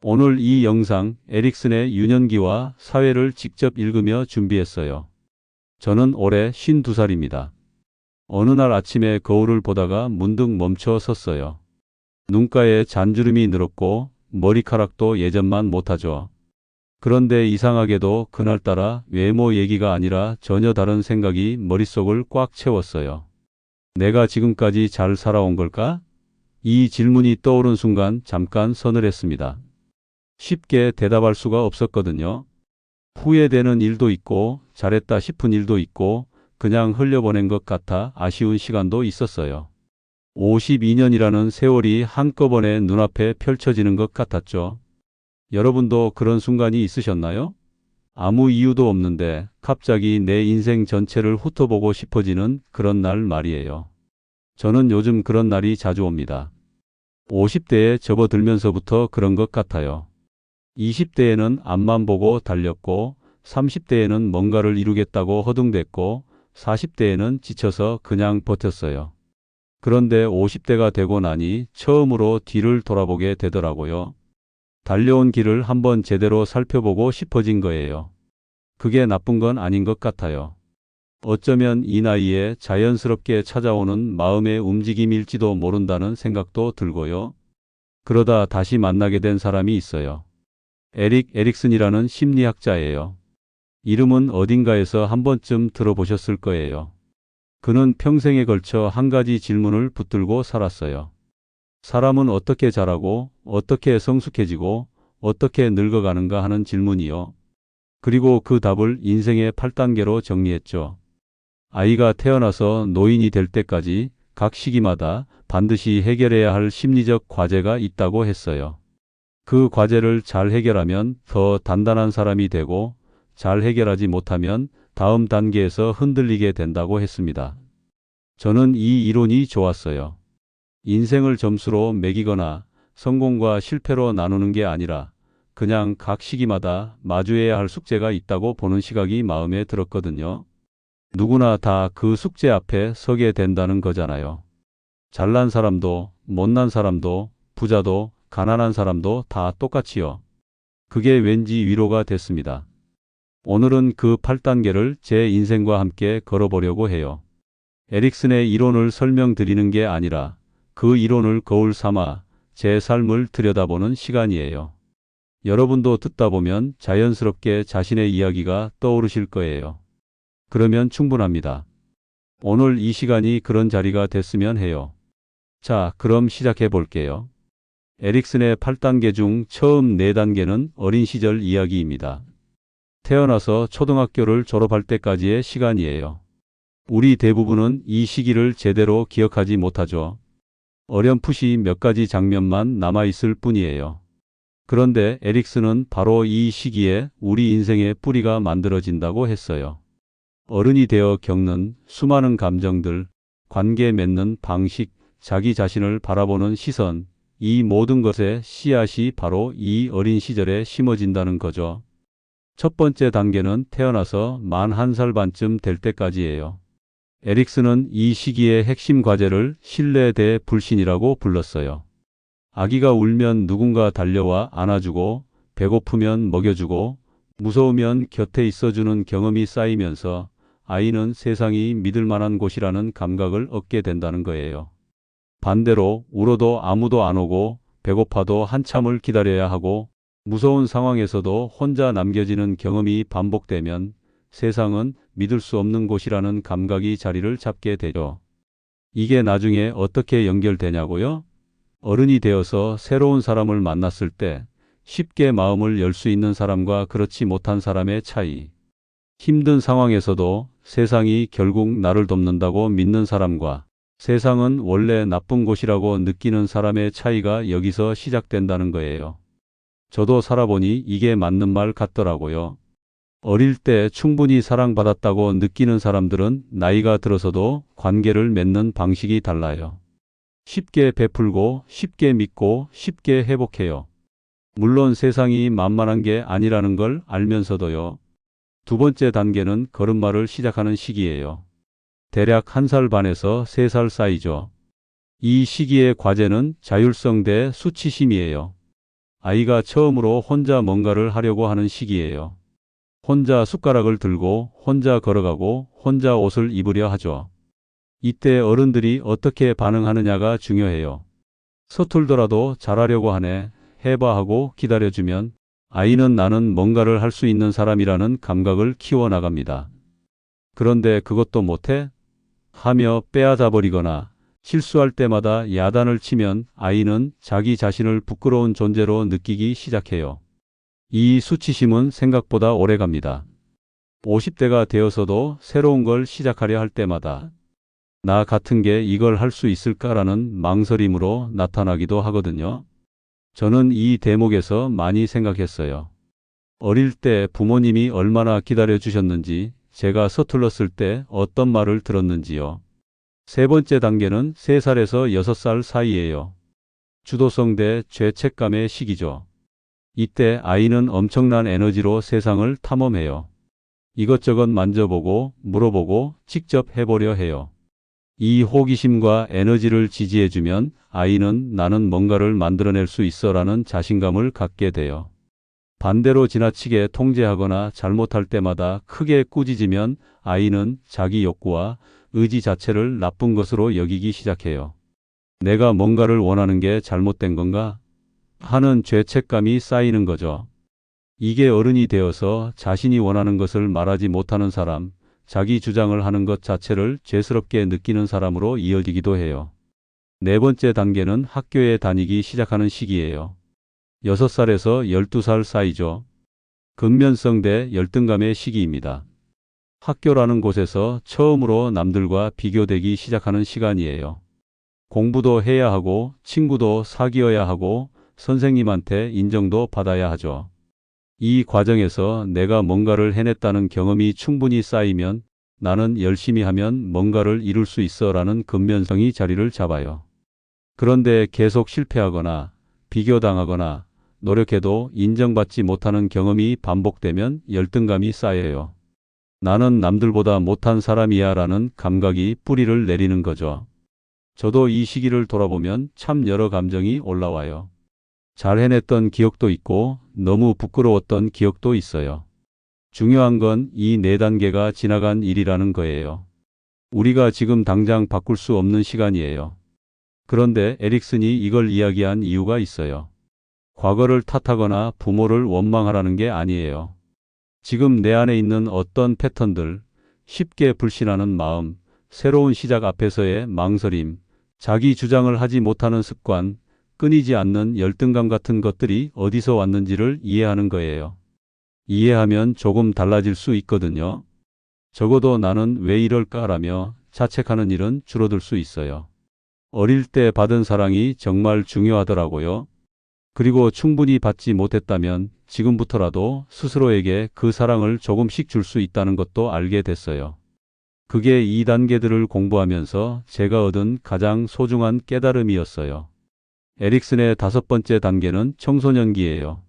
오늘 이 영상 에릭슨의 유년기와 사회를 직접 읽으며 준비했어요. 저는 올해 52살입니다. 어느 날 아침에 거울을 보다가 문득 멈춰 섰어요. 눈가에 잔주름이 늘었고 머리카락도 예전만 못하죠. 그런데 이상하게도 그날따라 외모 얘기가 아니라 전혀 다른 생각이 머릿속을 꽉 채웠어요. 내가 지금까지 잘 살아온 걸까? 이 질문이 떠오른 순간 잠깐 서늘했습니다. 쉽게 대답할 수가 없었거든요. 후회되는 일도 있고 잘했다 싶은 일도 있고 그냥 흘려보낸 것 같아 아쉬운 시간도 있었어요. 52년이라는 세월이 한꺼번에 눈앞에 펼쳐지는 것 같았죠. 여러분도 그런 순간이 있으셨나요? 아무 이유도 없는데 갑자기 내 인생 전체를 훑어보고 싶어지는 그런 날 말이에요. 저는 요즘 그런 날이 자주 옵니다. 50대에 접어들면서부터 그런 것 같아요. 20대에는 앞만 보고 달렸고 30대에는 뭔가를 이루겠다고 허둥댔고 40대에는 지쳐서 그냥 버텼어요. 그런데 50대가 되고 나니 처음으로 뒤를 돌아보게 되더라고요. 달려온 길을 한번 제대로 살펴보고 싶어진 거예요. 그게 나쁜 건 아닌 것 같아요. 어쩌면 이 나이에 자연스럽게 찾아오는 마음의 움직임일지도 모른다는 생각도 들고요. 그러다 다시 만나게 된 사람이 있어요. 에릭 에릭슨이라는 심리학자예요. 이름은 어딘가에서 한 번쯤 들어보셨을 거예요. 그는 평생에 걸쳐 한 가지 질문을 붙들고 살았어요. 사람은 어떻게 자라고, 어떻게 성숙해지고, 어떻게 늙어가는가 하는 질문이요. 그리고 그 답을 인생의 8단계로 정리했죠. 아이가 태어나서 노인이 될 때까지 각 시기마다 반드시 해결해야 할 심리적 과제가 있다고 했어요. 그 과제를 잘 해결하면 더 단단한 사람이 되고 잘 해결하지 못하면 다음 단계에서 흔들리게 된다고 했습니다. 저는 이 이론이 좋았어요. 인생을 점수로 매기거나 성공과 실패로 나누는 게 아니라 그냥 각 시기마다 마주해야 할 숙제가 있다고 보는 시각이 마음에 들었거든요. 누구나 다 그 숙제 앞에 서게 된다는 거잖아요. 잘난 사람도 못난 사람도 부자도 가난한 사람도 다 똑같이요. 그게 왠지 위로가 됐습니다. 오늘은 그 8단계를 제 인생과 함께 걸어보려고 해요. 에릭슨의 이론을 설명드리는 게 아니라 그 이론을 거울 삼아 제 삶을 들여다보는 시간이에요. 여러분도 듣다 보면 자연스럽게 자신의 이야기가 떠오르실 거예요. 그러면 충분합니다. 오늘 이 시간이 그런 자리가 됐으면 해요. 자, 그럼 시작해 볼게요. 에릭슨의 8단계 중 처음 4단계는 어린 시절 이야기입니다. 태어나서 초등학교를 졸업할 때까지의 시간이에요. 우리 대부분은 이 시기를 제대로 기억하지 못하죠. 어렴풋이 몇 가지 장면만 남아있을 뿐이에요. 그런데 에릭슨은 바로 이 시기에 우리 인생의 뿌리가 만들어진다고 했어요. 어른이 되어 겪는 수많은 감정들, 관계 맺는 방식, 자기 자신을 바라보는 시선, 이 모든 것의 씨앗이 바로 이 어린 시절에 심어진다는 거죠. 첫 번째 단계는 태어나서 만 1살 반쯤 될 때까지예요. 에릭슨은 이 시기의 핵심 과제를 신뢰에 대해 불신이라고 불렀어요. 아기가 울면 누군가 달려와 안아주고, 배고프면 먹여주고, 무서우면 곁에 있어주는 경험이 쌓이면서 아이는 세상이 믿을 만한 곳이라는 감각을 얻게 된다는 거예요. 반대로 울어도 아무도 안 오고 배고파도 한참을 기다려야 하고 무서운 상황에서도 혼자 남겨지는 경험이 반복되면 세상은 믿을 수 없는 곳이라는 감각이 자리를 잡게 되죠. 이게 나중에 어떻게 연결되냐고요? 어른이 되어서 새로운 사람을 만났을 때 쉽게 마음을 열 수 있는 사람과 그렇지 못한 사람의 차이. 힘든 상황에서도 세상이 결국 나를 돕는다고 믿는 사람과 세상은 원래 나쁜 곳이라고 느끼는 사람의 차이가 여기서 시작된다는 거예요. 저도 살아보니 이게 맞는 말 같더라고요. 어릴 때 충분히 사랑받았다고 느끼는 사람들은 나이가 들어서도 관계를 맺는 방식이 달라요. 쉽게 베풀고 쉽게 믿고 쉽게 회복해요. 물론 세상이 만만한 게 아니라는 걸 알면서도요. 두 번째 단계는 걸음마를 시작하는 시기예요. 대략 1살 반에서 3살 사이죠. 이 시기의 과제는 자율성 대 수치심이에요. 아이가 처음으로 혼자 뭔가를 하려고 하는 시기예요. 혼자 숟가락을 들고 혼자 걸어가고 혼자 옷을 입으려 하죠. 이때 어른들이 어떻게 반응하느냐가 중요해요. 서툴더라도 잘하려고 하네, 해봐 하고 기다려주면 아이는 나는 뭔가를 할 수 있는 사람이라는 감각을 키워나갑니다. 그런데 그것도 못해? 하며 빼앗아버리거나 실수할 때마다 야단을 치면 아이는 자기 자신을 부끄러운 존재로 느끼기 시작해요. 이 수치심은 생각보다 오래 갑니다. 50대가 되어서도 새로운 걸 시작하려 할 때마다 나 같은 게 이걸 할 수 있을까라는 망설임으로 나타나기도 하거든요. 저는 이 대목에서 많이 생각했어요. 어릴 때 부모님이 얼마나 기다려 주셨는지, 제가 서툴렀을 때 어떤 말을 들었는지요. 세 번째 단계는 3살에서 6살 사이예요. 주도성 대 죄책감의 시기죠. 이때 아이는 엄청난 에너지로 세상을 탐험해요. 이것저것 만져보고 물어보고 직접 해보려 해요. 이 호기심과 에너지를 지지해주면 아이는 나는 뭔가를 만들어낼 수 있어라는 자신감을 갖게 돼요. 반대로 지나치게 통제하거나 잘못할 때마다 크게 꾸짖으면 아이는 자기 욕구와 의지 자체를 나쁜 것으로 여기기 시작해요. 내가 뭔가를 원하는 게 잘못된 건가? 하는 죄책감이 쌓이는 거죠. 이게 어른이 되어서 자신이 원하는 것을 말하지 못하는 사람, 자기 주장을 하는 것 자체를 죄스럽게 느끼는 사람으로 이어지기도 해요. 네 번째 단계는 학교에 다니기 시작하는 시기예요. 6살에서 12살 사이죠. 근면성 대 열등감의 시기입니다. 학교라는 곳에서 처음으로 남들과 비교되기 시작하는 시간이에요. 공부도 해야 하고 친구도 사귀어야 하고 선생님한테 인정도 받아야 하죠. 이 과정에서 내가 뭔가를 해냈다는 경험이 충분히 쌓이면 나는 열심히 하면 뭔가를 이룰 수 있어라는 근면성이 자리를 잡아요. 그런데 계속 실패하거나 비교당하거나 노력해도 인정받지 못하는 경험이 반복되면 열등감이 쌓여요. 나는 남들보다 못한 사람이야 라는 감각이 뿌리를 내리는 거죠. 저도 이 시기를 돌아보면 참 여러 감정이 올라와요. 잘 해냈던 기억도 있고 너무 부끄러웠던 기억도 있어요. 중요한 건 이 4단계가 지나간 일이라는 거예요. 우리가 지금 당장 바꿀 수 없는 시간이에요. 그런데 에릭슨이 이걸 이야기한 이유가 있어요. 과거를 탓하거나 부모를 원망하라는 게 아니에요. 지금 내 안에 있는 어떤 패턴들, 쉽게 불신하는 마음, 새로운 시작 앞에서의 망설임, 자기 주장을 하지 못하는 습관, 끊이지 않는 열등감 같은 것들이 어디서 왔는지를 이해하는 거예요. 이해하면 조금 달라질 수 있거든요. 적어도 나는 왜 이럴까라며 자책하는 일은 줄어들 수 있어요. 어릴 때 받은 사랑이 정말 중요하더라고요. 그리고 충분히 받지 못했다면 지금부터라도 스스로에게 그 사랑을 조금씩 줄 수 있다는 것도 알게 됐어요. 그게 2단계들을 공부하면서 제가 얻은 가장 소중한 깨달음이었어요. 에릭슨의 5번째 단계는 청소년기예요.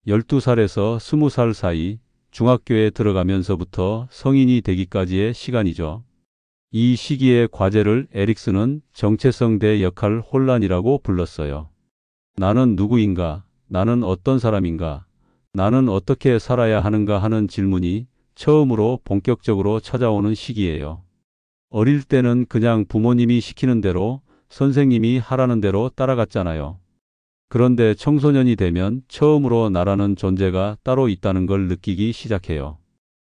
12살에서 20살 사이 중학교에 들어가면서부터 성인이 되기까지의 시간이죠. 이 시기의 과제를 에릭슨은 정체성 대 역할 혼란이라고 불렀어요. 나는 누구인가? 나는 어떤 사람인가? 나는 어떻게 살아야 하는가 하는 질문이 처음으로 본격적으로 찾아오는 시기예요. 어릴 때는 그냥 부모님이 시키는 대로 선생님이 하라는 대로 따라갔잖아요. 그런데 청소년이 되면 처음으로 나라는 존재가 따로 있다는 걸 느끼기 시작해요.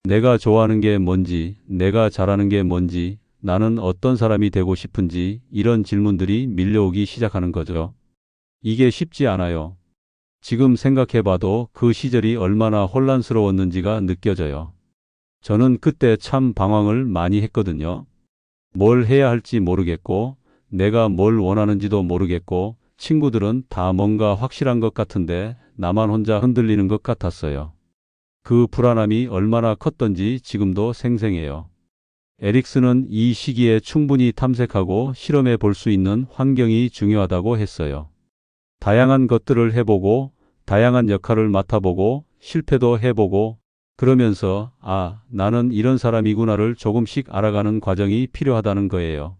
내가 좋아하는 게 뭔지, 내가 잘하는 게 뭔지, 나는 어떤 사람이 되고 싶은지 이런 질문들이 밀려오기 시작하는 거죠. 이게 쉽지 않아요. 지금 생각해봐도 그 시절이 얼마나 혼란스러웠는지가 느껴져요. 저는 그때 참 방황을 많이 했거든요. 뭘 해야 할지 모르겠고, 내가 뭘 원하는지도 모르겠고, 친구들은 다 뭔가 확실한 것 같은데 나만 혼자 흔들리는 것 같았어요. 그 불안함이 얼마나 컸던지 지금도 생생해요. 에릭슨은 이 시기에 충분히 탐색하고 실험해 볼 수 있는 환경이 중요하다고 했어요. 다양한 것들을 해보고, 다양한 역할을 맡아보고, 실패도 해보고, 그러면서 나는 이런 사람이구나를 조금씩 알아가는 과정이 필요하다는 거예요.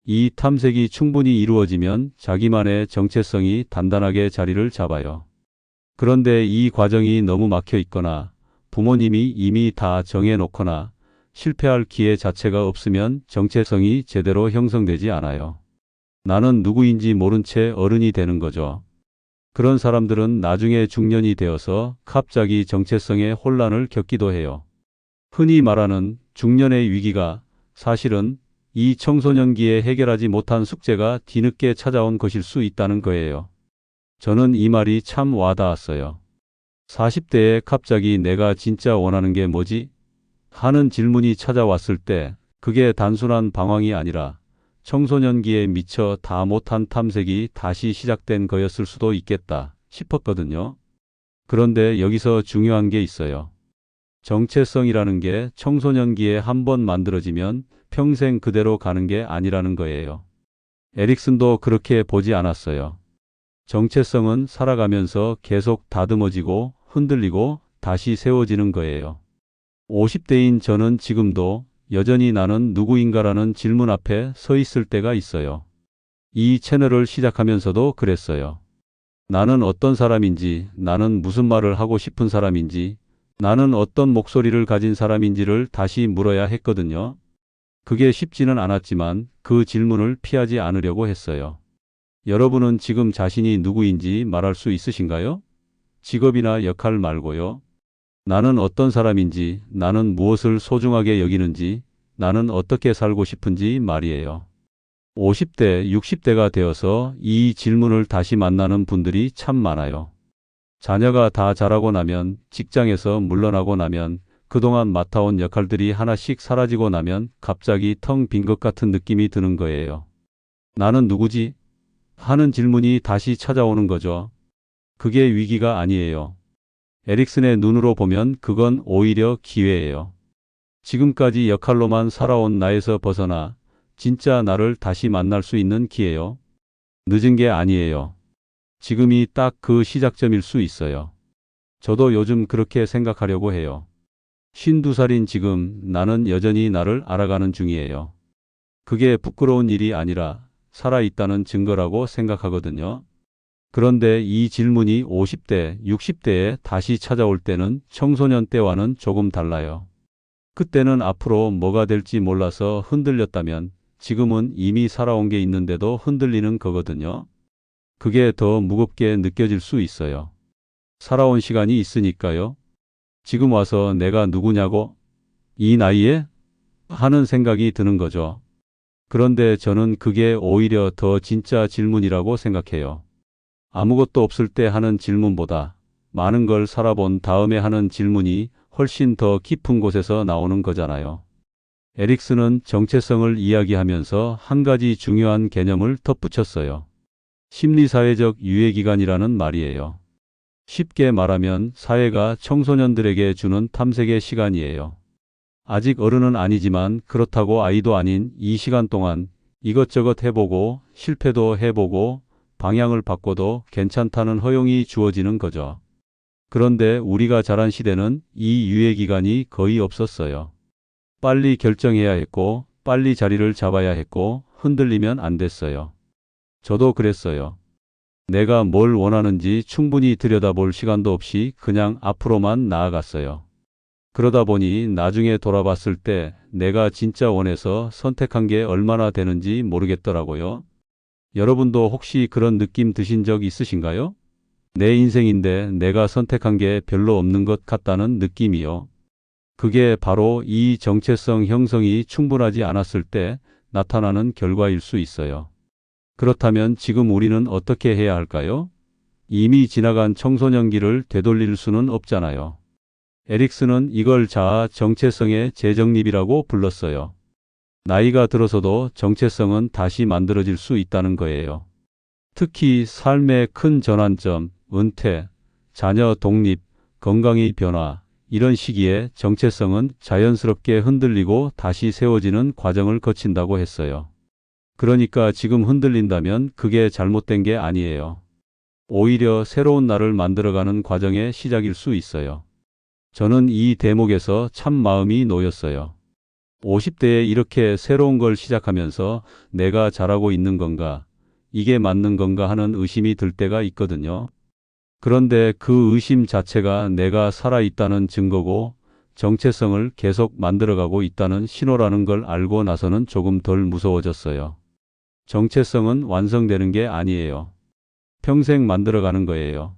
이 탐색이 충분히 이루어지면 자기만의 정체성이 단단하게 자리를 잡아요. 그런데 이 과정이 너무 막혀 있거나 부모님이 이미 다 정해놓거나 실패할 기회 자체가 없으면 정체성이 제대로 형성되지 않아요. 나는 누구인지 모른 채 어른이 되는 거죠. 그런 사람들은 나중에 중년이 되어서 갑자기 정체성의 혼란을 겪기도 해요. 흔히 말하는 중년의 위기가 사실은 이 청소년기에 해결하지 못한 숙제가 뒤늦게 찾아온 것일 수 있다는 거예요. 저는 이 말이 참 와닿았어요. 40대에 갑자기 내가 진짜 원하는 게 뭐지? 하는 질문이 찾아왔을 때 그게 단순한 방황이 아니라 청소년기에 미처 다 못한 탐색이 다시 시작된 거였을 수도 있겠다 싶었거든요. 그런데 여기서 중요한 게 있어요. 정체성이라는 게 청소년기에 한번 만들어지면 평생 그대로 가는 게 아니라는 거예요. 에릭슨도 그렇게 보지 않았어요. 정체성은 살아가면서 계속 다듬어지고 흔들리고 다시 세워지는 거예요. 50대인 저는 지금도 여전히 나는 누구인가라는 질문 앞에 서 있을 때가 있어요. 이 채널을 시작하면서도 그랬어요. 나는 어떤 사람인지, 나는 무슨 말을 하고 싶은 사람인지, 나는 어떤 목소리를 가진 사람인지를 다시 물어야 했거든요. 그게 쉽지는 않았지만 그 질문을 피하지 않으려고 했어요. 여러분은 지금 자신이 누구인지 말할 수 있으신가요? 직업이나 역할 말고요. 나는 어떤 사람인지, 나는 무엇을 소중하게 여기는지, 나는 어떻게 살고 싶은지 말이에요. 50대, 60대가 되어서 이 질문을 다시 만나는 분들이 참 많아요. 자녀가 다 자라고 나면, 직장에서 물러나고 나면, 그동안 맡아온 역할들이 하나씩 사라지고 나면 갑자기 텅 빈 것 같은 느낌이 드는 거예요. 나는 누구지? 하는 질문이 다시 찾아오는 거죠. 그게 위기가 아니에요. 에릭슨의 눈으로 보면 그건 오히려 기회예요. 지금까지 역할로만 살아온 나에서 벗어나 진짜 나를 다시 만날 수 있는 기회요. 늦은 게 아니에요. 지금이 딱 그 시작점일 수 있어요. 저도 요즘 그렇게 생각하려고 해요. 52살인 지금 나는 여전히 나를 알아가는 중이에요. 그게 부끄러운 일이 아니라 살아있다는 증거라고 생각하거든요. 그런데 이 질문이 50대, 60대에 다시 찾아올 때는 청소년 때와는 조금 달라요. 그때는 앞으로 뭐가 될지 몰라서 흔들렸다면 지금은 이미 살아온 게 있는데도 흔들리는 거거든요. 그게 더 무겁게 느껴질 수 있어요. 살아온 시간이 있으니까요. 지금 와서 내가 누구냐고? 이 나이에? 하는 생각이 드는 거죠. 그런데 저는 그게 오히려 더 진짜 질문이라고 생각해요. 아무것도 없을 때 하는 질문보다 많은 걸 살아본 다음에 하는 질문이 훨씬 더 깊은 곳에서 나오는 거잖아요. 에릭슨은 정체성을 이야기하면서 한 가지 중요한 개념을 덧붙였어요. 심리사회적 유예기간이라는 말이에요. 쉽게 말하면 사회가 청소년들에게 주는 탐색의 시간이에요. 아직 어른은 아니지만 그렇다고 아이도 아닌 이 시간 동안 이것저것 해보고 실패도 해보고 방향을 바꿔도 괜찮다는 허용이 주어지는 거죠. 그런데 우리가 자란 시대는 이 유예 기간이 거의 없었어요. 빨리 결정해야 했고 빨리 자리를 잡아야 했고 흔들리면 안 됐어요. 저도 그랬어요. 내가 뭘 원하는지 충분히 들여다볼 시간도 없이 그냥 앞으로만 나아갔어요. 그러다 보니 나중에 돌아봤을 때 내가 진짜 원해서 선택한 게 얼마나 되는지 모르겠더라고요. 여러분도 혹시 그런 느낌 드신 적 있으신가요? 내 인생인데 내가 선택한 게 별로 없는 것 같다는 느낌이요. 그게 바로 이 정체성 형성이 충분하지 않았을 때 나타나는 결과일 수 있어요. 그렇다면 지금 우리는 어떻게 해야 할까요? 이미 지나간 청소년기를 되돌릴 수는 없잖아요. 에릭슨은 이걸 자아 정체성의 재정립이라고 불렀어요. 나이가 들어서도 정체성은 다시 만들어질 수 있다는 거예요. 특히 삶의 큰 전환점, 은퇴, 자녀 독립, 건강의 변화, 이런 시기에 정체성은 자연스럽게 흔들리고 다시 세워지는 과정을 거친다고 했어요. 그러니까 지금 흔들린다면 그게 잘못된 게 아니에요. 오히려 새로운 나를 만들어가는 과정의 시작일 수 있어요. 저는 이 대목에서 참 마음이 놓였어요. 50대에 이렇게 새로운 걸 시작하면서 내가 잘하고 있는 건가, 이게 맞는 건가 하는 의심이 들 때가 있거든요. 그런데 그 의심 자체가 내가 살아있다는 증거고 정체성을 계속 만들어가고 있다는 신호라는 걸 알고 나서는 조금 덜 무서워졌어요. 정체성은 완성되는 게 아니에요. 평생 만들어가는 거예요.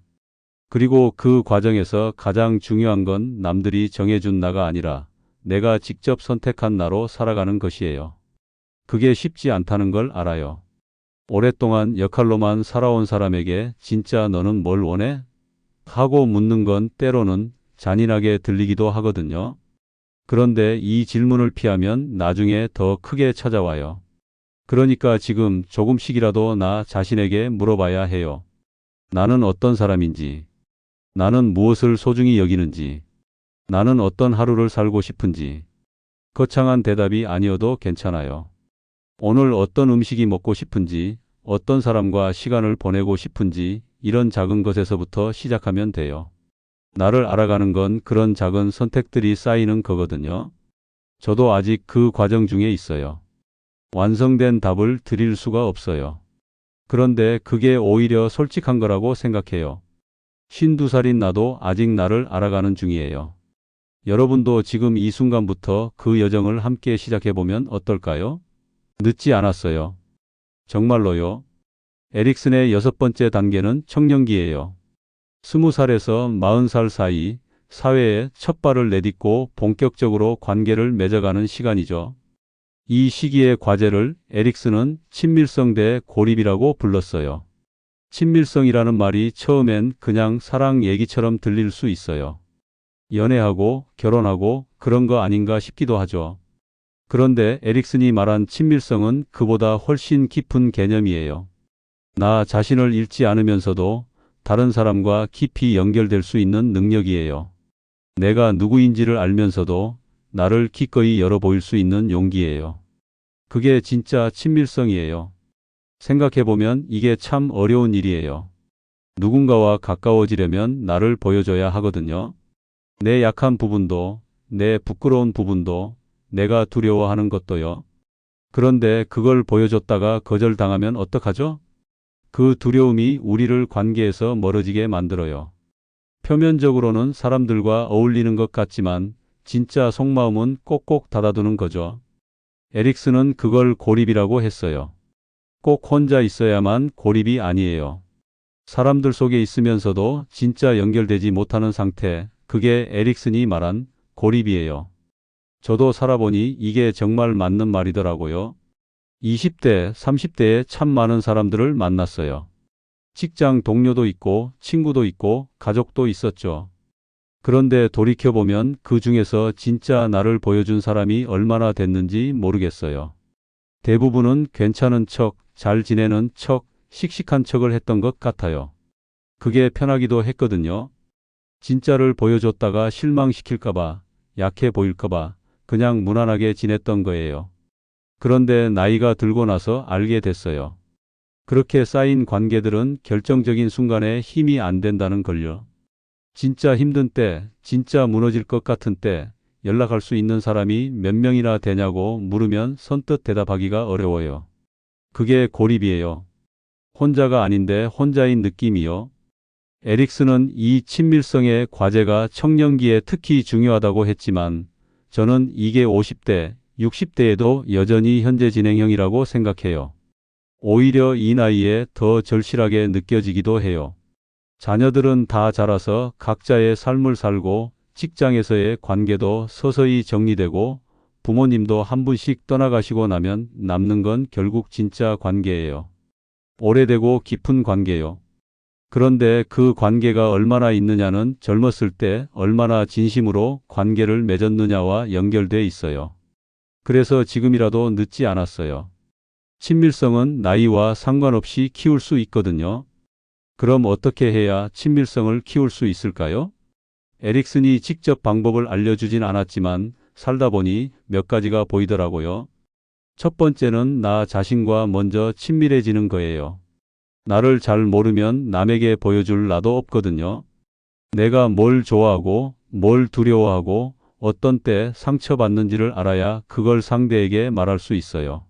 그리고 그 과정에서 가장 중요한 건 남들이 정해준 나가 아니라 내가 직접 선택한 나로 살아가는 것이에요. 그게 쉽지 않다는 걸 알아요. 오랫동안 역할로만 살아온 사람에게 진짜 너는 뭘 원해? 하고 묻는 건 때로는 잔인하게 들리기도 하거든요. 그런데 이 질문을 피하면 나중에 더 크게 찾아와요. 그러니까 지금 조금씩이라도 나 자신에게 물어봐야 해요. 나는 어떤 사람인지, 나는 무엇을 소중히 여기는지, 나는 어떤 하루를 살고 싶은지. 거창한 대답이 아니어도 괜찮아요. 오늘 어떤 음식이 먹고 싶은지, 어떤 사람과 시간을 보내고 싶은지, 이런 작은 것에서부터 시작하면 돼요. 나를 알아가는 건 그런 작은 선택들이 쌓이는 거거든요. 저도 아직 그 과정 중에 있어요. 완성된 답을 드릴 수가 없어요. 그런데 그게 오히려 솔직한 거라고 생각해요. 52살인 나도 아직 나를 알아가는 중이에요. 여러분도 지금 이 순간부터 그 여정을 함께 시작해보면 어떨까요? 늦지 않았어요. 정말로요. 에릭슨의 6번째 단계는 청년기예요. 20살에서 40살 사이 사회에 첫 발을 내딛고 본격적으로 관계를 맺어가는 시간이죠. 이 시기의 과제를 에릭슨은 친밀성 대 고립이라고 불렀어요. 친밀성이라는 말이 처음엔 그냥 사랑 얘기처럼 들릴 수 있어요. 연애하고 결혼하고 그런 거 아닌가 싶기도 하죠. 그런데 에릭슨이 말한 친밀성은 그보다 훨씬 깊은 개념이에요. 나 자신을 잃지 않으면서도 다른 사람과 깊이 연결될 수 있는 능력이에요. 내가 누구인지를 알면서도 나를 기꺼이 열어 보일 수 있는 용기예요. 그게 진짜 친밀성이에요. 생각해보면 이게 참 어려운 일이에요. 누군가와 가까워지려면 나를 보여줘야 하거든요. 내 약한 부분도, 내 부끄러운 부분도, 내가 두려워하는 것도요. 그런데 그걸 보여줬다가 거절당하면 어떡하죠? 그 두려움이 우리를 관계에서 멀어지게 만들어요. 표면적으로는 사람들과 어울리는 것 같지만 진짜 속마음은 꼭꼭 닫아두는 거죠. 에릭슨은 그걸 고립이라고 했어요. 꼭 혼자 있어야만 고립이 아니에요. 사람들 속에 있으면서도 진짜 연결되지 못하는 상태, 그게 에릭슨이 말한 고립이에요. 저도 살아보니 이게 정말 맞는 말이더라고요. 20대, 30대에 참 많은 사람들을 만났어요. 직장 동료도 있고, 친구도 있고, 가족도 있었죠. 그런데 돌이켜보면 그 중에서 진짜 나를 보여준 사람이 얼마나 됐는지 모르겠어요. 대부분은 괜찮은 척, 잘 지내는 척, 씩씩한 척을 했던 것 같아요. 그게 편하기도 했거든요. 진짜를 보여줬다가 실망시킬까봐, 약해 보일까봐 그냥 무난하게 지냈던 거예요. 그런데 나이가 들고 나서 알게 됐어요. 그렇게 쌓인 관계들은 결정적인 순간에 힘이 안 된다는 걸요. 진짜 힘든 때, 진짜 무너질 것 같은 때 연락할 수 있는 사람이 몇 명이나 되냐고 물으면 선뜻 대답하기가 어려워요. 그게 고립이에요. 혼자가 아닌데 혼자인 느낌이요. 에릭슨은 이 친밀성의 과제가 청년기에 특히 중요하다고 했지만 저는 이게 50대, 60대에도 여전히 현재 진행형이라고 생각해요. 오히려 이 나이에 더 절실하게 느껴지기도 해요. 자녀들은 다 자라서 각자의 삶을 살고 직장에서의 관계도 서서히 정리되고 부모님도 한 분씩 떠나가시고 나면 남는 건 결국 진짜 관계예요. 오래되고 깊은 관계요. 그런데 그 관계가 얼마나 있느냐는 젊었을 때 얼마나 진심으로 관계를 맺었느냐와 연결돼 있어요. 그래서 지금이라도 늦지 않았어요. 친밀성은 나이와 상관없이 키울 수 있거든요. 그럼 어떻게 해야 친밀성을 키울 수 있을까요? 에릭슨이 직접 방법을 알려주진 않았지만 살다 보니 몇 가지가 보이더라고요. 첫 번째는 나 자신과 먼저 친밀해지는 거예요. 나를 잘 모르면 남에게 보여줄 나도 없거든요. 내가 뭘 좋아하고 뭘 두려워하고 어떤 때 상처받는지를 알아야 그걸 상대에게 말할 수 있어요.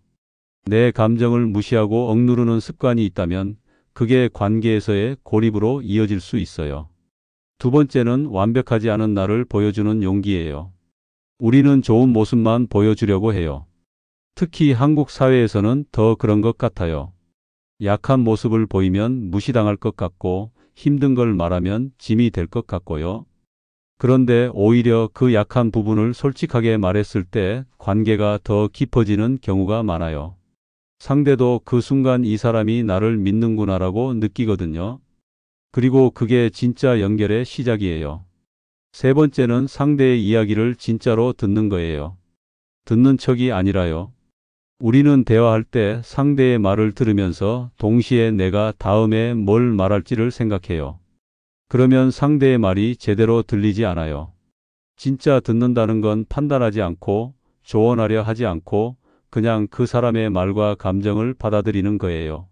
내 감정을 무시하고 억누르는 습관이 있다면 그게 관계에서의 고립으로 이어질 수 있어요. 두 번째는 완벽하지 않은 나를 보여주는 용기예요. 우리는 좋은 모습만 보여주려고 해요. 특히 한국 사회에서는 더 그런 것 같아요. 약한 모습을 보이면 무시당할 것 같고 힘든 걸 말하면 짐이 될 것 같고요. 그런데 오히려 그 약한 부분을 솔직하게 말했을 때 관계가 더 깊어지는 경우가 많아요. 상대도 그 순간 이 사람이 나를 믿는구나라고 느끼거든요. 그리고 그게 진짜 연결의 시작이에요. 세 번째는 상대의 이야기를 진짜로 듣는 거예요. 듣는 척이 아니라요. 우리는 대화할 때 상대의 말을 들으면서 동시에 내가 다음에 뭘 말할지를 생각해요. 그러면 상대의 말이 제대로 들리지 않아요. 진짜 듣는다는 건 판단하지 않고 조언하려 하지 않고 그냥 그 사람의 말과 감정을 받아들이는 거예요.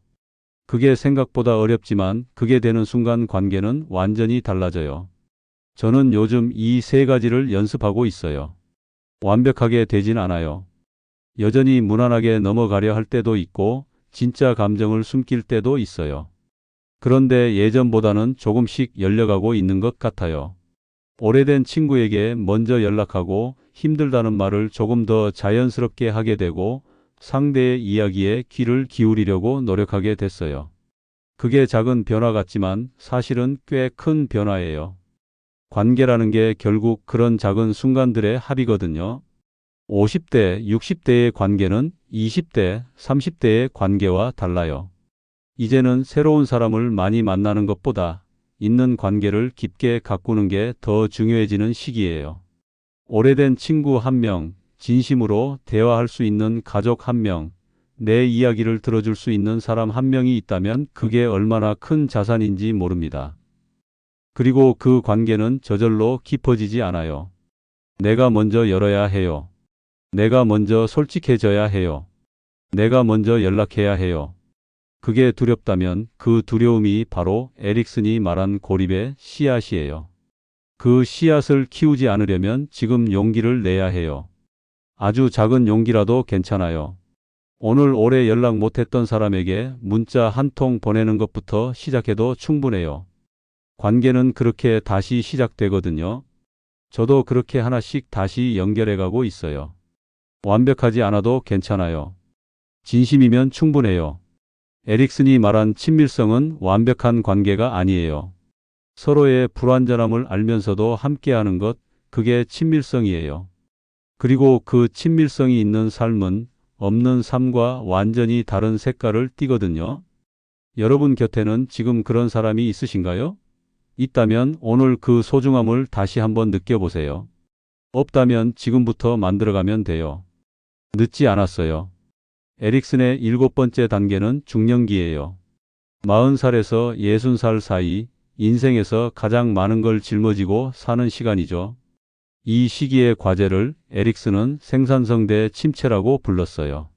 그게 생각보다 어렵지만 그게 되는 순간 관계는 완전히 달라져요. 저는 요즘 이 세 가지를 연습하고 있어요. 완벽하게 되진 않아요. 여전히 무난하게 넘어가려 할 때도 있고 진짜 감정을 숨길 때도 있어요. 그런데 예전보다는 조금씩 열려가고 있는 것 같아요. 오래된 친구에게 먼저 연락하고 힘들다는 말을 조금 더 자연스럽게 하게 되고 상대의 이야기에 귀를 기울이려고 노력하게 됐어요. 그게 작은 변화 같지만 사실은 꽤 큰 변화예요. 관계라는 게 결국 그런 작은 순간들의 합이거든요. 50대, 60대의 관계는 20대, 30대의 관계와 달라요. 이제는 새로운 사람을 많이 만나는 것보다 있는 관계를 깊게 가꾸는 게 더 중요해지는 시기예요. 오래된 친구 한 명, 진심으로 대화할 수 있는 가족 한 명, 내 이야기를 들어줄 수 있는 사람 한 명이 있다면 그게 얼마나 큰 자산인지 모릅니다. 그리고 그 관계는 저절로 깊어지지 않아요. 내가 먼저 열어야 해요. 내가 먼저 솔직해져야 해요. 내가 먼저 연락해야 해요. 그게 두렵다면 그 두려움이 바로 에릭슨이 말한 고립의 씨앗이에요. 그 씨앗을 키우지 않으려면 지금 용기를 내야 해요. 아주 작은 용기라도 괜찮아요. 오늘 오래 연락 못했던 사람에게 문자 한 통 보내는 것부터 시작해도 충분해요. 관계는 그렇게 다시 시작되거든요. 저도 그렇게 하나씩 다시 연결해가고 있어요. 완벽하지 않아도 괜찮아요. 진심이면 충분해요. 에릭슨이 말한 친밀성은 완벽한 관계가 아니에요. 서로의 불완전함을 알면서도 함께하는 것, 그게 친밀성이에요. 그리고 그 친밀성이 있는 삶은 없는 삶과 완전히 다른 색깔을 띠거든요. 여러분 곁에는 지금 그런 사람이 있으신가요? 있다면 오늘 그 소중함을 다시 한번 느껴보세요. 없다면 지금부터 만들어가면 돼요. 늦지 않았어요. 에릭슨의 7번째 단계는 중년기예요. 40살에서 60살 사이 인생에서 가장 많은 걸 짊어지고 사는 시간이죠. 이 시기의 과제를 에릭슨은 생산성 대 침체라고 불렀어요.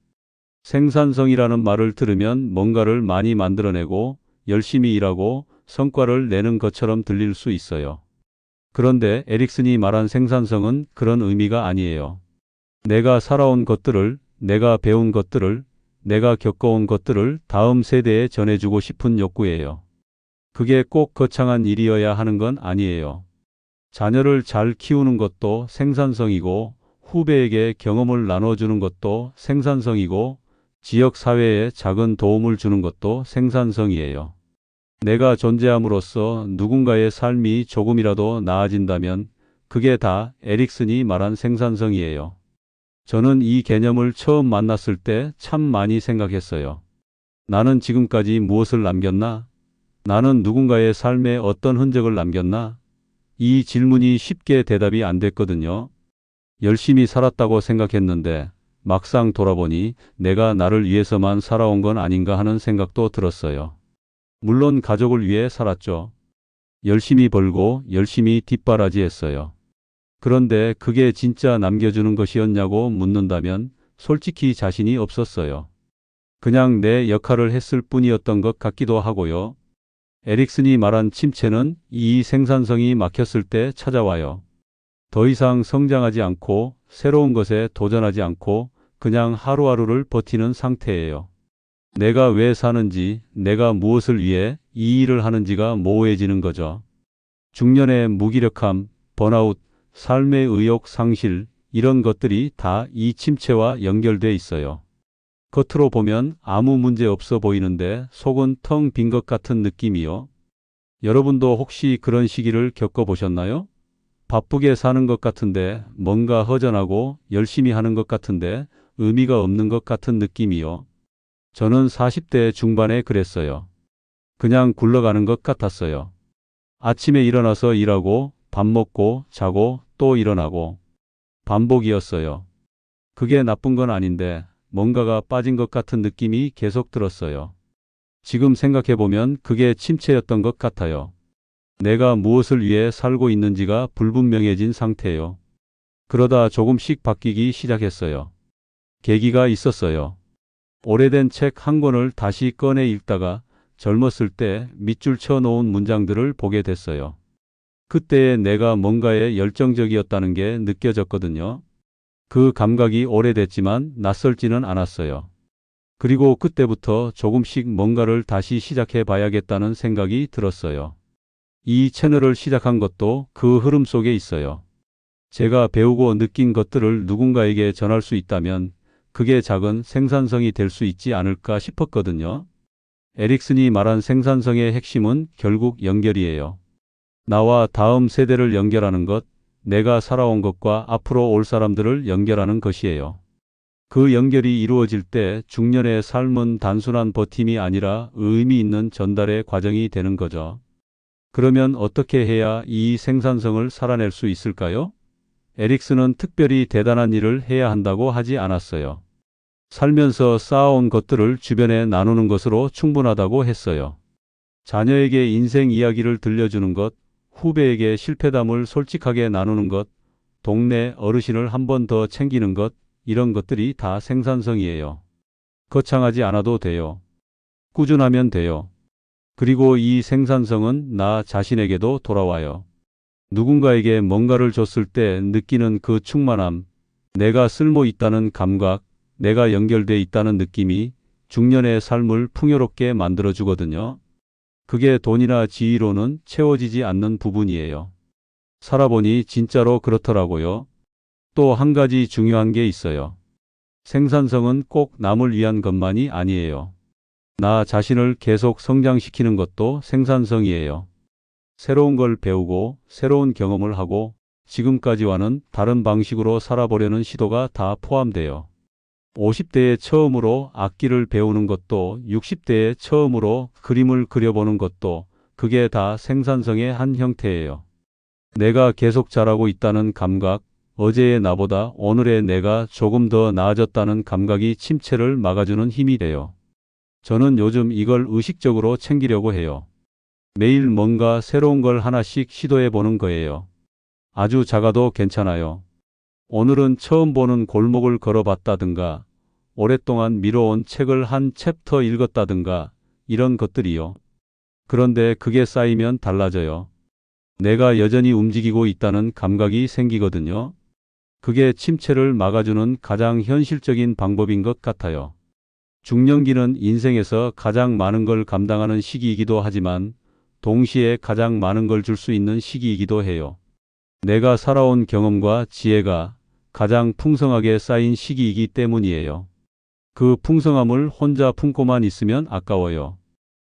생산성이라는 말을 들으면 뭔가를 많이 만들어내고 열심히 일하고 성과를 내는 것처럼 들릴 수 있어요. 그런데 에릭슨이 말한 생산성은 그런 의미가 아니에요. 내가 살아온 것들을, 내가 배운 것들을, 내가 겪어온 것들을 다음 세대에 전해주고 싶은 욕구예요. 그게 꼭 거창한 일이어야 하는 건 아니에요. 자녀를 잘 키우는 것도 생산성이고 후배에게 경험을 나눠주는 것도 생산성이고 지역 사회에 작은 도움을 주는 것도 생산성이에요. 내가 존재함으로써 누군가의 삶이 조금이라도 나아진다면 그게 다 에릭슨이 말한 생산성이에요. 저는 이 개념을 처음 만났을 때 참 많이 생각했어요. 나는 지금까지 무엇을 남겼나? 나는 누군가의 삶에 어떤 흔적을 남겼나? 이 질문이 쉽게 대답이 안 됐거든요. 열심히 살았다고 생각했는데 막상 돌아보니 내가 나를 위해서만 살아온 건 아닌가 하는 생각도 들었어요. 물론 가족을 위해 살았죠. 열심히 벌고 열심히 뒷바라지했어요. 그런데 그게 진짜 남겨주는 것이었냐고 묻는다면 솔직히 자신이 없었어요. 그냥 내 역할을 했을 뿐이었던 것 같기도 하고요. 에릭슨이 말한 침체는 이 생산성이 막혔을 때 찾아와요. 더 이상 성장하지 않고 새로운 것에 도전하지 않고 그냥 하루하루를 버티는 상태예요. 내가 왜 사는지, 내가 무엇을 위해 이 일을 하는지가 모호해지는 거죠. 중년의 무기력함, 번아웃, 삶의 의욕 상실, 이런 것들이 다 이 침체와 연결돼 있어요. 겉으로 보면 아무 문제 없어 보이는데 속은 텅 빈 것 같은 느낌이요. 여러분도 혹시 그런 시기를 겪어보셨나요? 바쁘게 사는 것 같은데 뭔가 허전하고 열심히 하는 것 같은데 의미가 없는 것 같은 느낌이요. 저는 40대 중반에 그랬어요. 그냥 굴러가는 것 같았어요. 아침에 일어나서 일하고 밥 먹고 자고 또 일어나고 반복이었어요. 그게 나쁜 건 아닌데 뭔가가 빠진 것 같은 느낌이 계속 들었어요. 지금 생각해보면 그게 침체였던 것 같아요. 내가 무엇을 위해 살고 있는지가 불분명해진 상태예요. 그러다 조금씩 바뀌기 시작했어요. 계기가 있었어요. 오래된 책 한 권을 다시 꺼내 읽다가 젊었을 때 밑줄 쳐 놓은 문장들을 보게 됐어요. 그때의 내가 뭔가에 열정적이었다는 게 느껴졌거든요. 그 감각이 오래됐지만 낯설지는 않았어요. 그리고 그때부터 조금씩 뭔가를 다시 시작해 봐야겠다는 생각이 들었어요. 이 채널을 시작한 것도 그 흐름 속에 있어요. 제가 배우고 느낀 것들을 누군가에게 전할 수 있다면 그게 작은 생산성이 될 수 있지 않을까 싶었거든요. 에릭슨이 말한 생산성의 핵심은 결국 연결이에요. 나와 다음 세대를 연결하는 것, 내가 살아온 것과 앞으로 올 사람들을 연결하는 것이에요. 그 연결이 이루어질 때 중년의 삶은 단순한 버팀이 아니라 의미 있는 전달의 과정이 되는 거죠. 그러면 어떻게 해야 이 생산성을 살아낼 수 있을까요? 에릭슨은 특별히 대단한 일을 해야 한다고 하지 않았어요. 살면서 쌓아온 것들을 주변에 나누는 것으로 충분하다고 했어요. 자녀에게 인생 이야기를 들려주는 것, 후배에게 실패담을 솔직하게 나누는 것, 동네 어르신을 한 번 더 챙기는 것, 이런 것들이 다 생산성이에요. 거창하지 않아도 돼요. 꾸준하면 돼요. 그리고 이 생산성은 나 자신에게도 돌아와요. 누군가에게 뭔가를 줬을 때 느끼는 그 충만함, 내가 쓸모 있다는 감각, 내가 연결돼 있다는 느낌이 중년의 삶을 풍요롭게 만들어주거든요. 그게 돈이나 지위로는 채워지지 않는 부분이에요. 살아보니 진짜로 그렇더라고요. 또 한 가지 중요한 게 있어요. 생산성은 꼭 남을 위한 것만이 아니에요. 나 자신을 계속 성장시키는 것도 생산성이에요. 새로운 걸 배우고 새로운 경험을 하고 지금까지와는 다른 방식으로 살아보려는 시도가 다 포함돼요. 50대에 처음으로 악기를 배우는 것도 60대에 처음으로 그림을 그려보는 것도 그게 다 생산성의 한 형태예요. 내가 계속 자라고 있다는 감각, 어제의 나보다 오늘의 내가 조금 더 나아졌다는 감각이 침체를 막아주는 힘이 돼요. 저는 요즘 이걸 의식적으로 챙기려고 해요. 매일 뭔가 새로운 걸 하나씩 시도해 보는 거예요. 아주 작아도 괜찮아요. 오늘은 처음 보는 골목을 걸어봤다든가, 오랫동안 미뤄온 책을 한 챕터 읽었다든가, 이런 것들이요. 그런데 그게 쌓이면 달라져요. 내가 여전히 움직이고 있다는 감각이 생기거든요. 그게 침체를 막아주는 가장 현실적인 방법인 것 같아요. 중년기는 인생에서 가장 많은 걸 감당하는 시기이기도 하지만 동시에 가장 많은 걸 줄 수 있는 시기이기도 해요. 내가 살아온 경험과 지혜가 가장 풍성하게 쌓인 시기이기 때문이에요. 그 풍성함을 혼자 품고만 있으면 아까워요.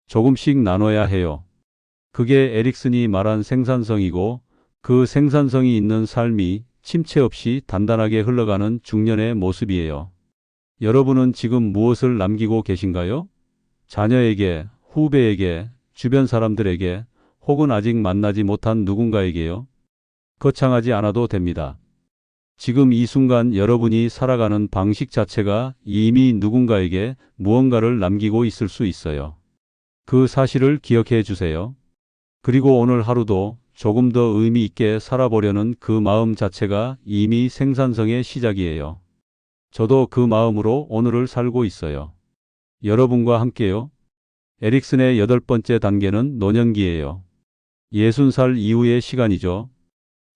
조금씩 나눠야 해요. 그게 에릭슨이 말한 생산성이고 그 생산성이 있는 삶이 침체 없이 단단하게 흘러가는 중년의 모습이에요. 여러분은 지금 무엇을 남기고 계신가요? 자녀에게, 후배에게, 주변 사람들에게, 혹은 아직 만나지 못한 누군가에게요? 거창하지 않아도 됩니다. 지금 이 순간 여러분이 살아가는 방식 자체가 이미 누군가에게 무언가를 남기고 있을 수 있어요. 그 사실을 기억해 주세요. 그리고 오늘 하루도 조금 더 의미 있게 살아보려는 그 마음 자체가 이미 생산성의 시작이에요. 저도 그 마음으로 오늘을 살고 있어요. 여러분과 함께요. 에릭슨의 8번째 단계는 노년기예요. 60살 이후의 시간이죠.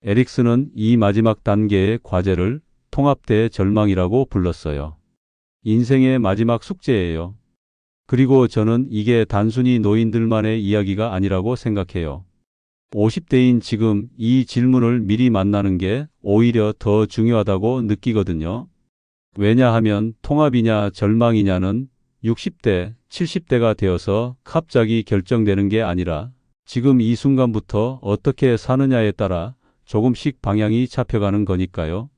에릭슨은 이 마지막 단계의 과제를 통합대의 절망이라고 불렀어요. 인생의 마지막 숙제예요. 그리고 저는 이게 단순히 노인들만의 이야기가 아니라고 생각해요. 50대인 지금 이 질문을 미리 만나는 게 오히려 더 중요하다고 느끼거든요. 왜냐하면 통합이냐 절망이냐는 60대, 70대가 되어서 갑자기 결정되는 게 아니라 지금 이 순간부터 어떻게 사느냐에 따라 조금씩 방향이 잡혀가는 거니까요.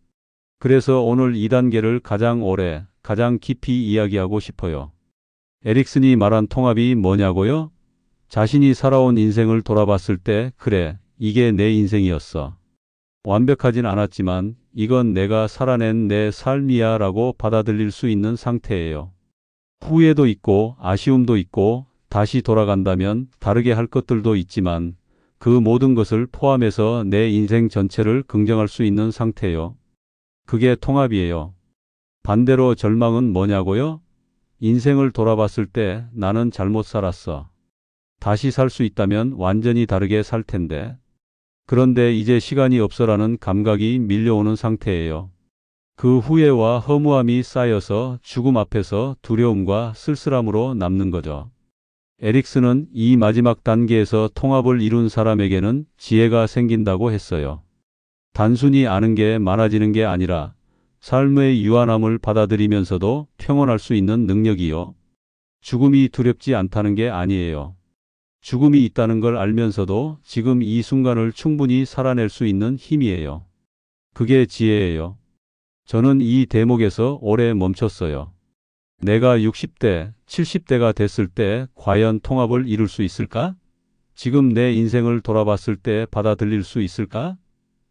그래서 오늘 2단계를 가장 오래, 가장 깊이 이야기하고 싶어요. 에릭슨이 말한 통합이 뭐냐고요? 자신이 살아온 인생을 돌아봤을 때, 그래, 이게 내 인생이었어. 완벽하진 않았지만 이건 내가 살아낸 내 삶이야 라고 받아들일 수 있는 상태예요. 후회도 있고 아쉬움도 있고 다시 돌아간다면 다르게 할 것들도 있지만 그 모든 것을 포함해서 내 인생 전체를 긍정할 수 있는 상태예요. 그게 통합이에요. 반대로 절망은 뭐냐고요? 인생을 돌아봤을 때 나는 잘못 살았어. 다시 살 수 있다면 완전히 다르게 살 텐데. 그런데 이제 시간이 없어라는 감각이 밀려오는 상태예요. 그 후회와 허무함이 쌓여서 죽음 앞에서 두려움과 쓸쓸함으로 남는 거죠. 에릭슨은 이 마지막 단계에서 통합을 이룬 사람에게는 지혜가 생긴다고 했어요. 단순히 아는 게 많아지는 게 아니라 삶의 유한함을 받아들이면서도 평온할 수 있는 능력이요. 죽음이 두렵지 않다는 게 아니에요. 죽음이 있다는 걸 알면서도 지금 이 순간을 충분히 살아낼 수 있는 힘이에요. 그게 지혜예요. 저는 이 대목에서 오래 멈췄어요. 내가 60대, 70대가 됐을 때 과연 통합을 이룰 수 있을까? 지금 내 인생을 돌아봤을 때 받아들일 수 있을까?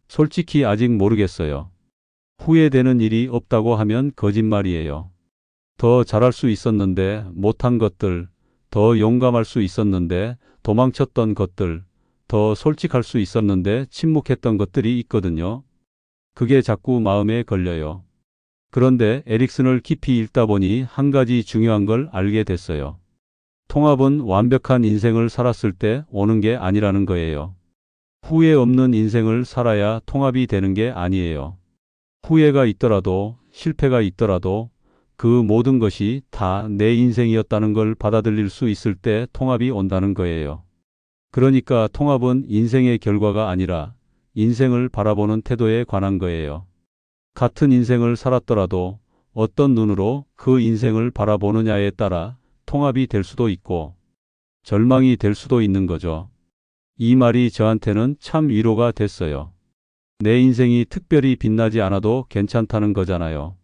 솔직히 아직 모르겠어요. 후회되는 일이 없다고 하면 거짓말이에요. 더 잘할 수 있었는데 못한 것들, 더 용감할 수 있었는데 도망쳤던 것들, 더 솔직할 수 있었는데 침묵했던 것들이 있거든요. 그게 자꾸 마음에 걸려요. 그런데 에릭슨을 깊이 읽다 보니 한 가지 중요한 걸 알게 됐어요. 통합은 완벽한 인생을 살았을 때 오는 게 아니라는 거예요. 후회 없는 인생을 살아야 통합이 되는 게 아니에요. 후회가 있더라도, 실패가 있더라도 그 모든 것이 다 내 인생이었다는 걸 받아들일 수 있을 때 통합이 온다는 거예요. 그러니까 통합은 인생의 결과가 아니라 인생을 바라보는 태도에 관한 거예요. 같은 인생을 살았더라도 어떤 눈으로 그 인생을 바라보느냐에 따라 통합이 될 수도 있고 절망이 될 수도 있는 거죠. 이 말이 저한테는 참 위로가 됐어요. 내 인생이 특별히 빛나지 않아도 괜찮다는 거잖아요.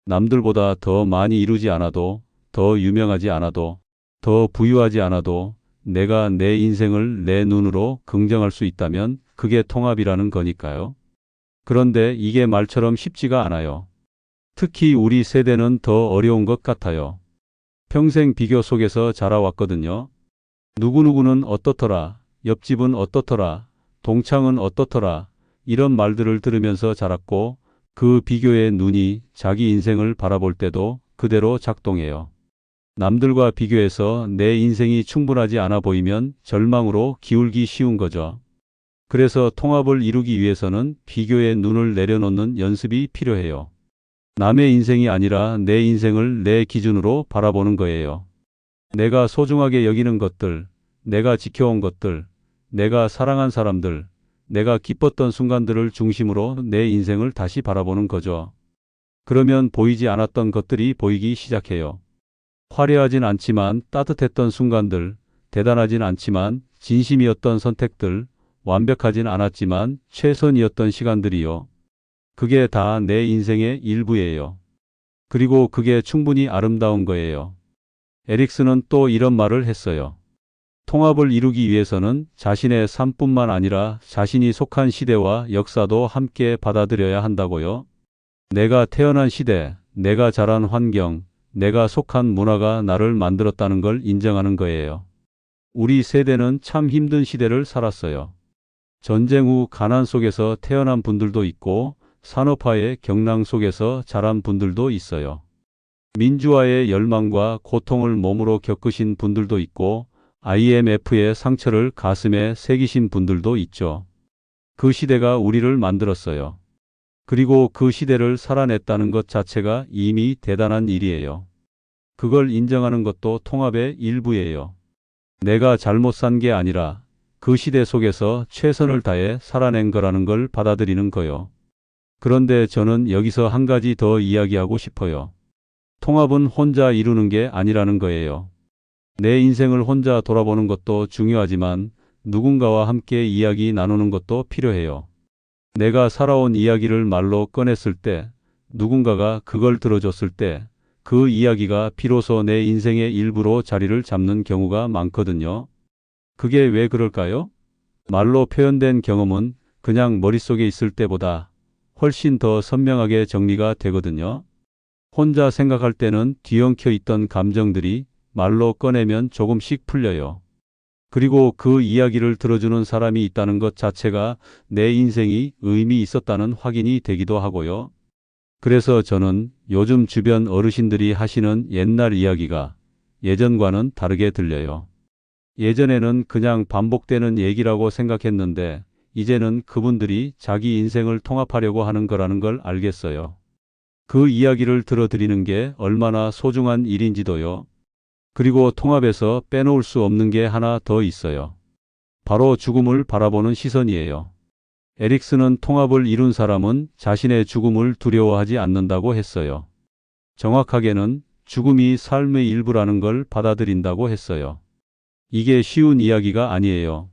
남들보다 더 많이 이루지 않아도, 더 유명하지 않아도, 더 부유하지 않아도 내가 내 인생을 내 눈으로 긍정할 수 있다면 그게 통합이라는 거니까요. 그런데 이게 말처럼 쉽지가 않아요. 특히 우리 세대는 더 어려운 것 같아요. 평생 비교 속에서 자라왔거든요. 누구누구는 어떻더라, 옆집은 어떻더라, 동창은 어떻더라, 이런 말들을 들으면서 자랐고 그 비교의 눈이 자기 인생을 바라볼 때도 그대로 작동해요. 남들과 비교해서 내 인생이 충분하지 않아 보이면 절망으로 기울기 쉬운 거죠. 그래서 통합을 이루기 위해서는 비교의 눈을 내려놓는 연습이 필요해요. 남의 인생이 아니라 내 인생을 내 기준으로 바라보는 거예요. 내가 소중하게 여기는 것들, 내가 지켜온 것들, 내가 사랑한 사람들, 내가 기뻤던 순간들을 중심으로 내 인생을 다시 바라보는 거죠. 그러면 보이지 않았던 것들이 보이기 시작해요. 화려하진 않지만 따뜻했던 순간들, 대단하진 않지만 진심이었던 선택들, 완벽하진 않았지만 최선이었던 시간들이요. 그게 다 내 인생의 일부예요. 그리고 그게 충분히 아름다운 거예요. 에릭슨은 또 이런 말을 했어요. 통합을 이루기 위해서는 자신의 삶뿐만 아니라 자신이 속한 시대와 역사도 함께 받아들여야 한다고요. 내가 태어난 시대, 내가 자란 환경, 내가 속한 문화가 나를 만들었다는 걸 인정하는 거예요. 우리 세대는 참 힘든 시대를 살았어요. 전쟁 후 가난 속에서 태어난 분들도 있고 산업화의 경랑 속에서 자란 분들도 있어요. 민주화의 열망과 고통을 몸으로 겪으신 분들도 있고 IMF의 상처를 가슴에 새기신 분들도 있죠. 그 시대가 우리를 만들었어요. 그리고 그 시대를 살아냈다는 것 자체가 이미 대단한 일이에요. 그걸 인정하는 것도 통합의 일부예요. 내가 잘못 산 게 아니라 그 시대 속에서 최선을 다해 살아낸 거라는 걸 받아들이는 거요. 그런데 저는 여기서 한 가지 더 이야기하고 싶어요. 통합은 혼자 이루는 게 아니라는 거예요. 내 인생을 혼자 돌아보는 것도 중요하지만 누군가와 함께 이야기 나누는 것도 필요해요. 내가 살아온 이야기를 말로 꺼냈을 때, 누군가가 그걸 들어줬을 때, 그 이야기가 비로소 내 인생의 일부로 자리를 잡는 경우가 많거든요. 그게 왜 그럴까요? 말로 표현된 경험은 그냥 머릿속에 있을 때보다 훨씬 더 선명하게 정리가 되거든요. 혼자 생각할 때는 뒤엉켜 있던 감정들이 말로 꺼내면 조금씩 풀려요. 그리고 그 이야기를 들어주는 사람이 있다는 것 자체가 내 인생이 의미 있었다는 확인이 되기도 하고요. 그래서 저는 요즘 주변 어르신들이 하시는 옛날 이야기가 예전과는 다르게 들려요. 예전에는 그냥 반복되는 얘기라고 생각했는데 이제는 그분들이 자기 인생을 통합하려고 하는 거라는 걸 알겠어요. 그 이야기를 들어드리는 게 얼마나 소중한 일인지도요. 그리고 통합에서 빼놓을 수 없는 게 하나 더 있어요. 바로 죽음을 바라보는 시선이에요. 에릭슨은 통합을 이룬 사람은 자신의 죽음을 두려워하지 않는다고 했어요. 정확하게는 죽음이 삶의 일부라는 걸 받아들인다고 했어요. 이게 쉬운 이야기가 아니에요.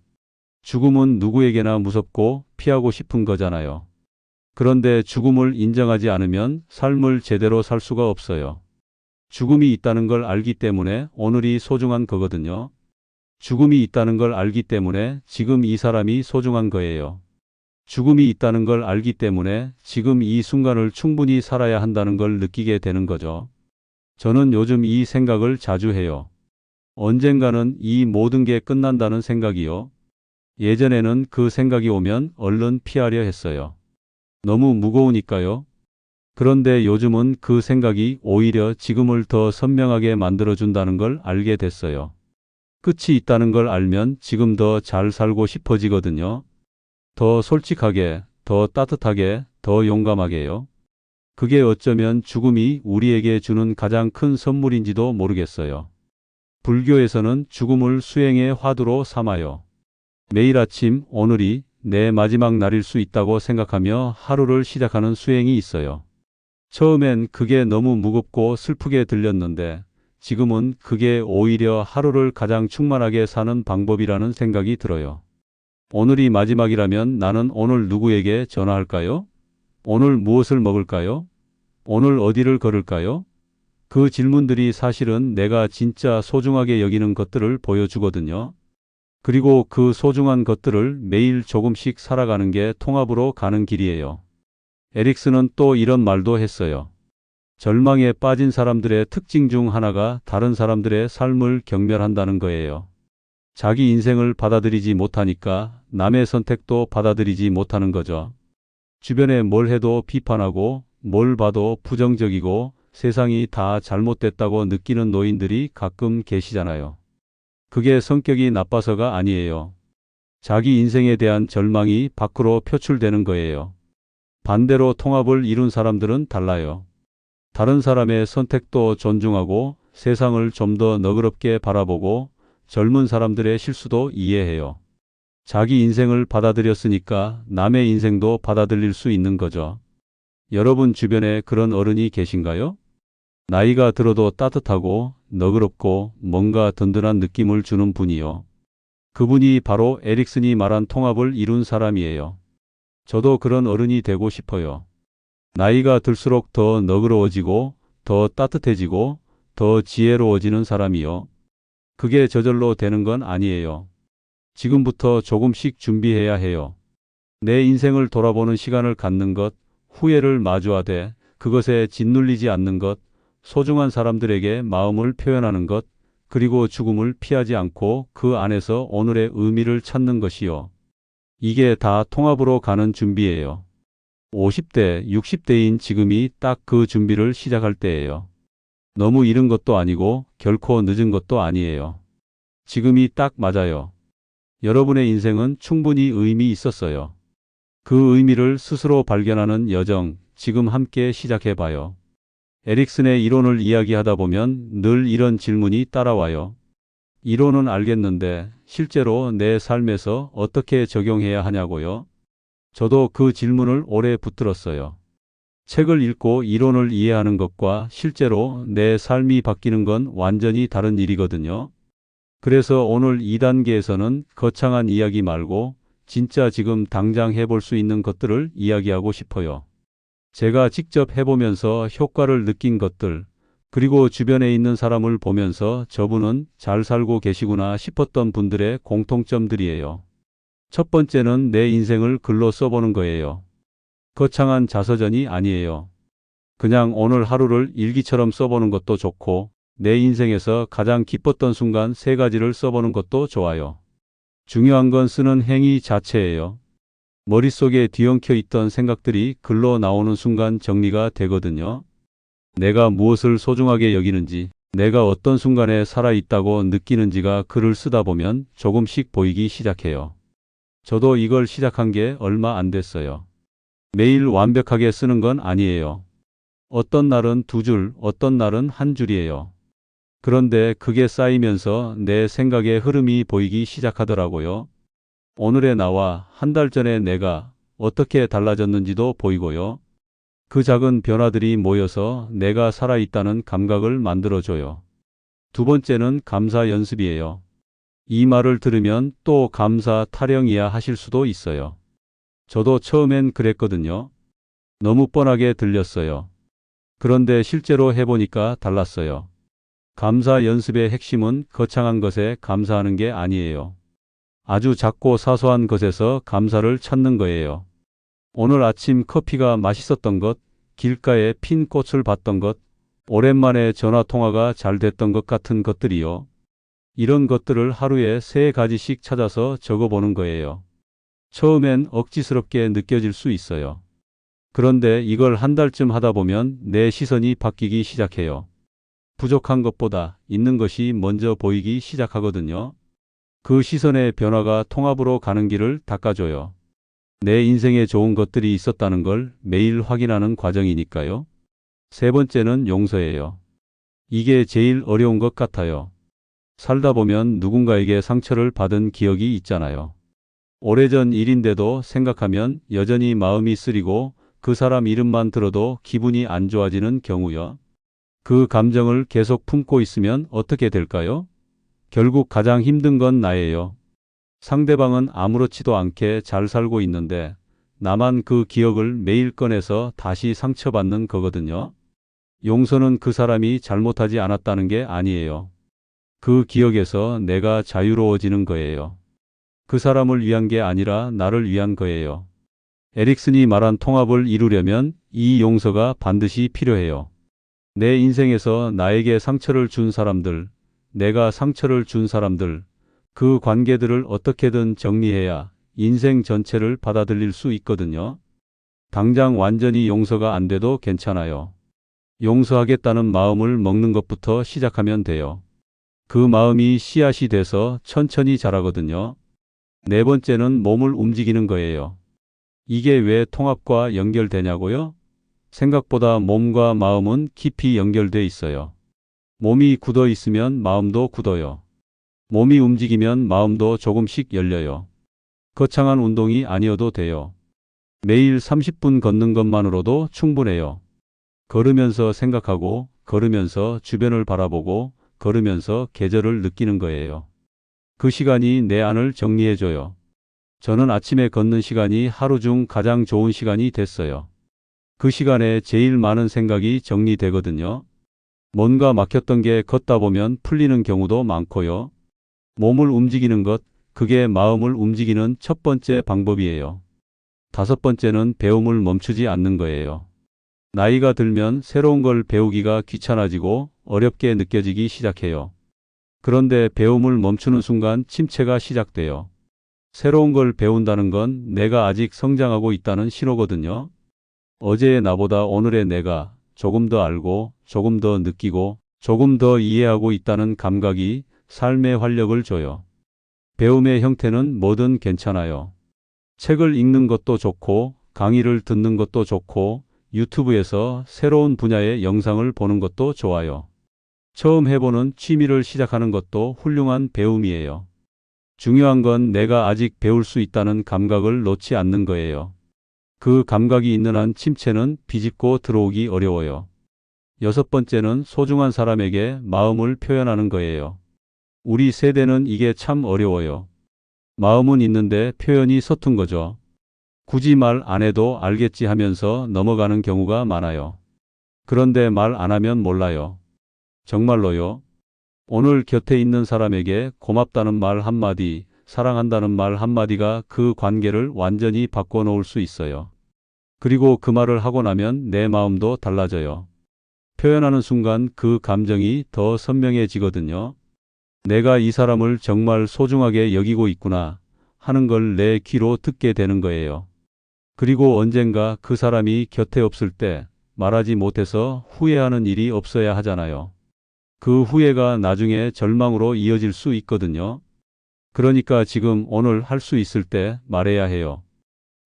죽음은 누구에게나 무섭고 피하고 싶은 거잖아요. 그런데 죽음을 인정하지 않으면 삶을 제대로 살 수가 없어요. 죽음이 있다는 걸 알기 때문에 오늘이 소중한 거거든요. 죽음이 있다는 걸 알기 때문에 지금 이 사람이 소중한 거예요. 죽음이 있다는 걸 알기 때문에 지금 이 순간을 충분히 살아야 한다는 걸 느끼게 되는 거죠. 저는 요즘 이 생각을 자주 해요. 언젠가는 이 모든 게 끝난다는 생각이요. 예전에는 그 생각이 오면 얼른 피하려 했어요. 너무 무거우니까요. 그런데 요즘은 그 생각이 오히려 지금을 더 선명하게 만들어준다는 걸 알게 됐어요. 끝이 있다는 걸 알면 지금 더 잘 살고 싶어지거든요. 더 솔직하게, 더 따뜻하게, 더 용감하게요. 그게 어쩌면 죽음이 우리에게 주는 가장 큰 선물인지도 모르겠어요. 불교에서는 죽음을 수행의 화두로 삼아요. 매일 아침 오늘이 내 마지막 날일 수 있다고 생각하며 하루를 시작하는 수행이 있어요. 처음엔 그게 너무 무겁고 슬프게 들렸는데 지금은 그게 오히려 하루를 가장 충만하게 사는 방법이라는 생각이 들어요. 오늘이 마지막이라면 나는 오늘 누구에게 전화할까요? 오늘 무엇을 먹을까요? 오늘 어디를 걸을까요? 그 질문들이 사실은 내가 진짜 소중하게 여기는 것들을 보여주거든요. 그리고 그 소중한 것들을 매일 조금씩 살아가는 게 통합으로 가는 길이에요. 에릭슨은 또 이런 말도 했어요. 절망에 빠진 사람들의 특징 중 하나가 다른 사람들의 삶을 경멸한다는 거예요. 자기 인생을 받아들이지 못하니까 남의 선택도 받아들이지 못하는 거죠. 주변에 뭘 해도 비판하고 뭘 봐도 부정적이고 세상이 다 잘못됐다고 느끼는 노인들이 가끔 계시잖아요. 그게 성격이 나빠서가 아니에요. 자기 인생에 대한 절망이 밖으로 표출되는 거예요. 반대로 통합을 이룬 사람들은 달라요. 다른 사람의 선택도 존중하고 세상을 좀 더 너그럽게 바라보고 젊은 사람들의 실수도 이해해요. 자기 인생을 받아들였으니까 남의 인생도 받아들일 수 있는 거죠. 여러분 주변에 그런 어른이 계신가요? 나이가 들어도 따뜻하고 너그럽고 뭔가 든든한 느낌을 주는 분이요. 그분이 바로 에릭슨이 말한 통합을 이룬 사람이에요. 저도 그런 어른이 되고 싶어요. 나이가 들수록 더 너그러워지고 더 따뜻해지고 더 지혜로워지는 사람이요. 그게 저절로 되는 건 아니에요. 지금부터 조금씩 준비해야 해요. 내 인생을 돌아보는 시간을 갖는 것, 후회를 마주하되 그것에 짓눌리지 않는 것, 소중한 사람들에게 마음을 표현하는 것, 그리고 죽음을 피하지 않고 그 안에서 오늘의 의미를 찾는 것이요. 이게 다 통합으로 가는 준비예요. 50대, 60대인 지금이 딱 그 준비를 시작할 때예요. 너무 이른 것도 아니고 결코 늦은 것도 아니에요. 지금이 딱 맞아요. 여러분의 인생은 충분히 의미 있었어요. 그 의미를 스스로 발견하는 여정, 지금 함께 시작해봐요. 에릭슨의 이론을 이야기하다 보면 늘 이런 질문이 따라와요. 이론은 알겠는데 실제로 내 삶에서 어떻게 적용해야 하냐고요? 저도 그 질문을 오래 붙들었어요. 책을 읽고 이론을 이해하는 것과 실제로 내 삶이 바뀌는 건 완전히 다른 일이거든요. 그래서 오늘 2단계에서는 거창한 이야기 말고 진짜 지금 당장 해볼 수 있는 것들을 이야기하고 싶어요. 제가 직접 해보면서 효과를 느낀 것들, 그리고 주변에 있는 사람을 보면서 저분은 잘 살고 계시구나 싶었던 분들의 공통점들이에요. 첫 번째는 내 인생을 글로 써보는 거예요. 거창한 자서전이 아니에요. 그냥 오늘 하루를 일기처럼 써보는 것도 좋고, 내 인생에서 가장 기뻤던 순간 3가지를 써보는 것도 좋아요. 중요한 건 쓰는 행위 자체예요. 머릿속에 뒤엉켜 있던 생각들이 글로 나오는 순간 정리가 되거든요. 내가 무엇을 소중하게 여기는지, 내가 어떤 순간에 살아있다고 느끼는지가 글을 쓰다 보면 조금씩 보이기 시작해요. 저도 이걸 시작한 게 얼마 안 됐어요. 매일 완벽하게 쓰는 건 아니에요. 어떤 날은 2줄, 어떤 날은 1줄이에요. 그런데 그게 쌓이면서 내 생각의 흐름이 보이기 시작하더라고요. 오늘의 나와 1달 전에 내가 어떻게 달라졌는지도 보이고요. 그 작은 변화들이 모여서 내가 살아있다는 감각을 만들어줘요. 두 번째는 감사 연습이에요. 이 말을 들으면 또 감사 타령이야 하실 수도 있어요. 저도 처음엔 그랬거든요. 너무 뻔하게 들렸어요. 그런데 실제로 해보니까 달랐어요. 감사 연습의 핵심은 거창한 것에 감사하는 게 아니에요. 아주 작고 사소한 것에서 감사를 찾는 거예요. 오늘 아침 커피가 맛있었던 것, 길가에 핀 꽃을 봤던 것, 오랜만에 전화 통화가 잘 됐던 것 같은 것들이요. 이런 것들을 하루에 3가지씩 찾아서 적어보는 거예요. 처음엔 억지스럽게 느껴질 수 있어요. 그런데 이걸 1달쯤 하다 보면 내 시선이 바뀌기 시작해요. 부족한 것보다 있는 것이 먼저 보이기 시작하거든요. 그 시선의 변화가 통합으로 가는 길을 닦아줘요. 내 인생에 좋은 것들이 있었다는 걸 매일 확인하는 과정이니까요. 세 번째는 용서예요. 이게 제일 어려운 것 같아요. 살다 보면 누군가에게 상처를 받은 기억이 있잖아요. 오래전 일인데도 생각하면 여전히 마음이 쓰리고 그 사람 이름만 들어도 기분이 안 좋아지는 경우요. 그 감정을 계속 품고 있으면 어떻게 될까요? 결국 가장 힘든 건 나예요. 상대방은 아무렇지도 않게 잘 살고 있는데 나만 그 기억을 매일 꺼내서 다시 상처받는 거거든요. 용서는 그 사람이 잘못하지 않았다는 게 아니에요. 그 기억에서 내가 자유로워지는 거예요. 그 사람을 위한 게 아니라 나를 위한 거예요. 에릭슨이 말한 통합을 이루려면 이 용서가 반드시 필요해요. 내 인생에서 나에게 상처를 준 사람들, 내가 상처를 준 사람들, 그 관계들을 어떻게든 정리해야 인생 전체를 받아들일 수 있거든요. 당장 완전히 용서가 안 돼도 괜찮아요. 용서하겠다는 마음을 먹는 것부터 시작하면 돼요. 그 마음이 씨앗이 돼서 천천히 자라거든요. 네 번째는 몸을 움직이는 거예요. 이게 왜 통합과 연결되냐고요? 생각보다 몸과 마음은 깊이 연결돼 있어요. 몸이 굳어 있으면 마음도 굳어요. 몸이 움직이면 마음도 조금씩 열려요. 거창한 운동이 아니어도 돼요. 매일 30분 걷는 것만으로도 충분해요. 걸으면서 생각하고, 걸으면서 주변을 바라보고, 걸으면서 계절을 느끼는 거예요. 그 시간이 내 안을 정리해줘요. 저는 아침에 걷는 시간이 하루 중 가장 좋은 시간이 됐어요. 그 시간에 제일 많은 생각이 정리되거든요. 뭔가 막혔던 게 걷다 보면 풀리는 경우도 많고요. 몸을 움직이는 것, 그게 마음을 움직이는 첫 번째 방법이에요. 5번째는 배움을 멈추지 않는 거예요. 나이가 들면 새로운 걸 배우기가 귀찮아지고 어렵게 느껴지기 시작해요. 그런데 배움을 멈추는 순간 침체가 시작돼요. 새로운 걸 배운다는 건 내가 아직 성장하고 있다는 신호거든요. 어제의 나보다 오늘의 내가 조금 더 알고, 조금 더 느끼고, 조금 더 이해하고 있다는 감각이 삶의 활력을 줘요. 배움의 형태는 뭐든 괜찮아요. 책을 읽는 것도 좋고, 강의를 듣는 것도 좋고, 유튜브에서 새로운 분야의 영상을 보는 것도 좋아요. 처음 해보는 취미를 시작하는 것도 훌륭한 배움이에요. 중요한 건 내가 아직 배울 수 있다는 감각을 놓지 않는 거예요. 그 감각이 있는 한 침체는 비집고 들어오기 어려워요. 여섯 번째는 소중한 사람에게 마음을 표현하는 거예요. 우리 세대는 이게 참 어려워요. 마음은 있는데 표현이 서툰 거죠. 굳이 말 안 해도 알겠지 하면서 넘어가는 경우가 많아요. 그런데 말 안 하면 몰라요. 정말로요. 오늘 곁에 있는 사람에게 고맙다는 말 한마디, 사랑한다는 말 한마디가 그 관계를 완전히 바꿔놓을 수 있어요. 그리고 그 말을 하고 나면 내 마음도 달라져요. 표현하는 순간 그 감정이 더 선명해지거든요. 내가 이 사람을 정말 소중하게 여기고 있구나 하는 걸 내 귀로 듣게 되는 거예요. 그리고 언젠가 그 사람이 곁에 없을 때 말하지 못해서 후회하는 일이 없어야 하잖아요. 그 후회가 나중에 절망으로 이어질 수 있거든요. 그러니까 지금 오늘 할 수 있을 때 말해야 해요.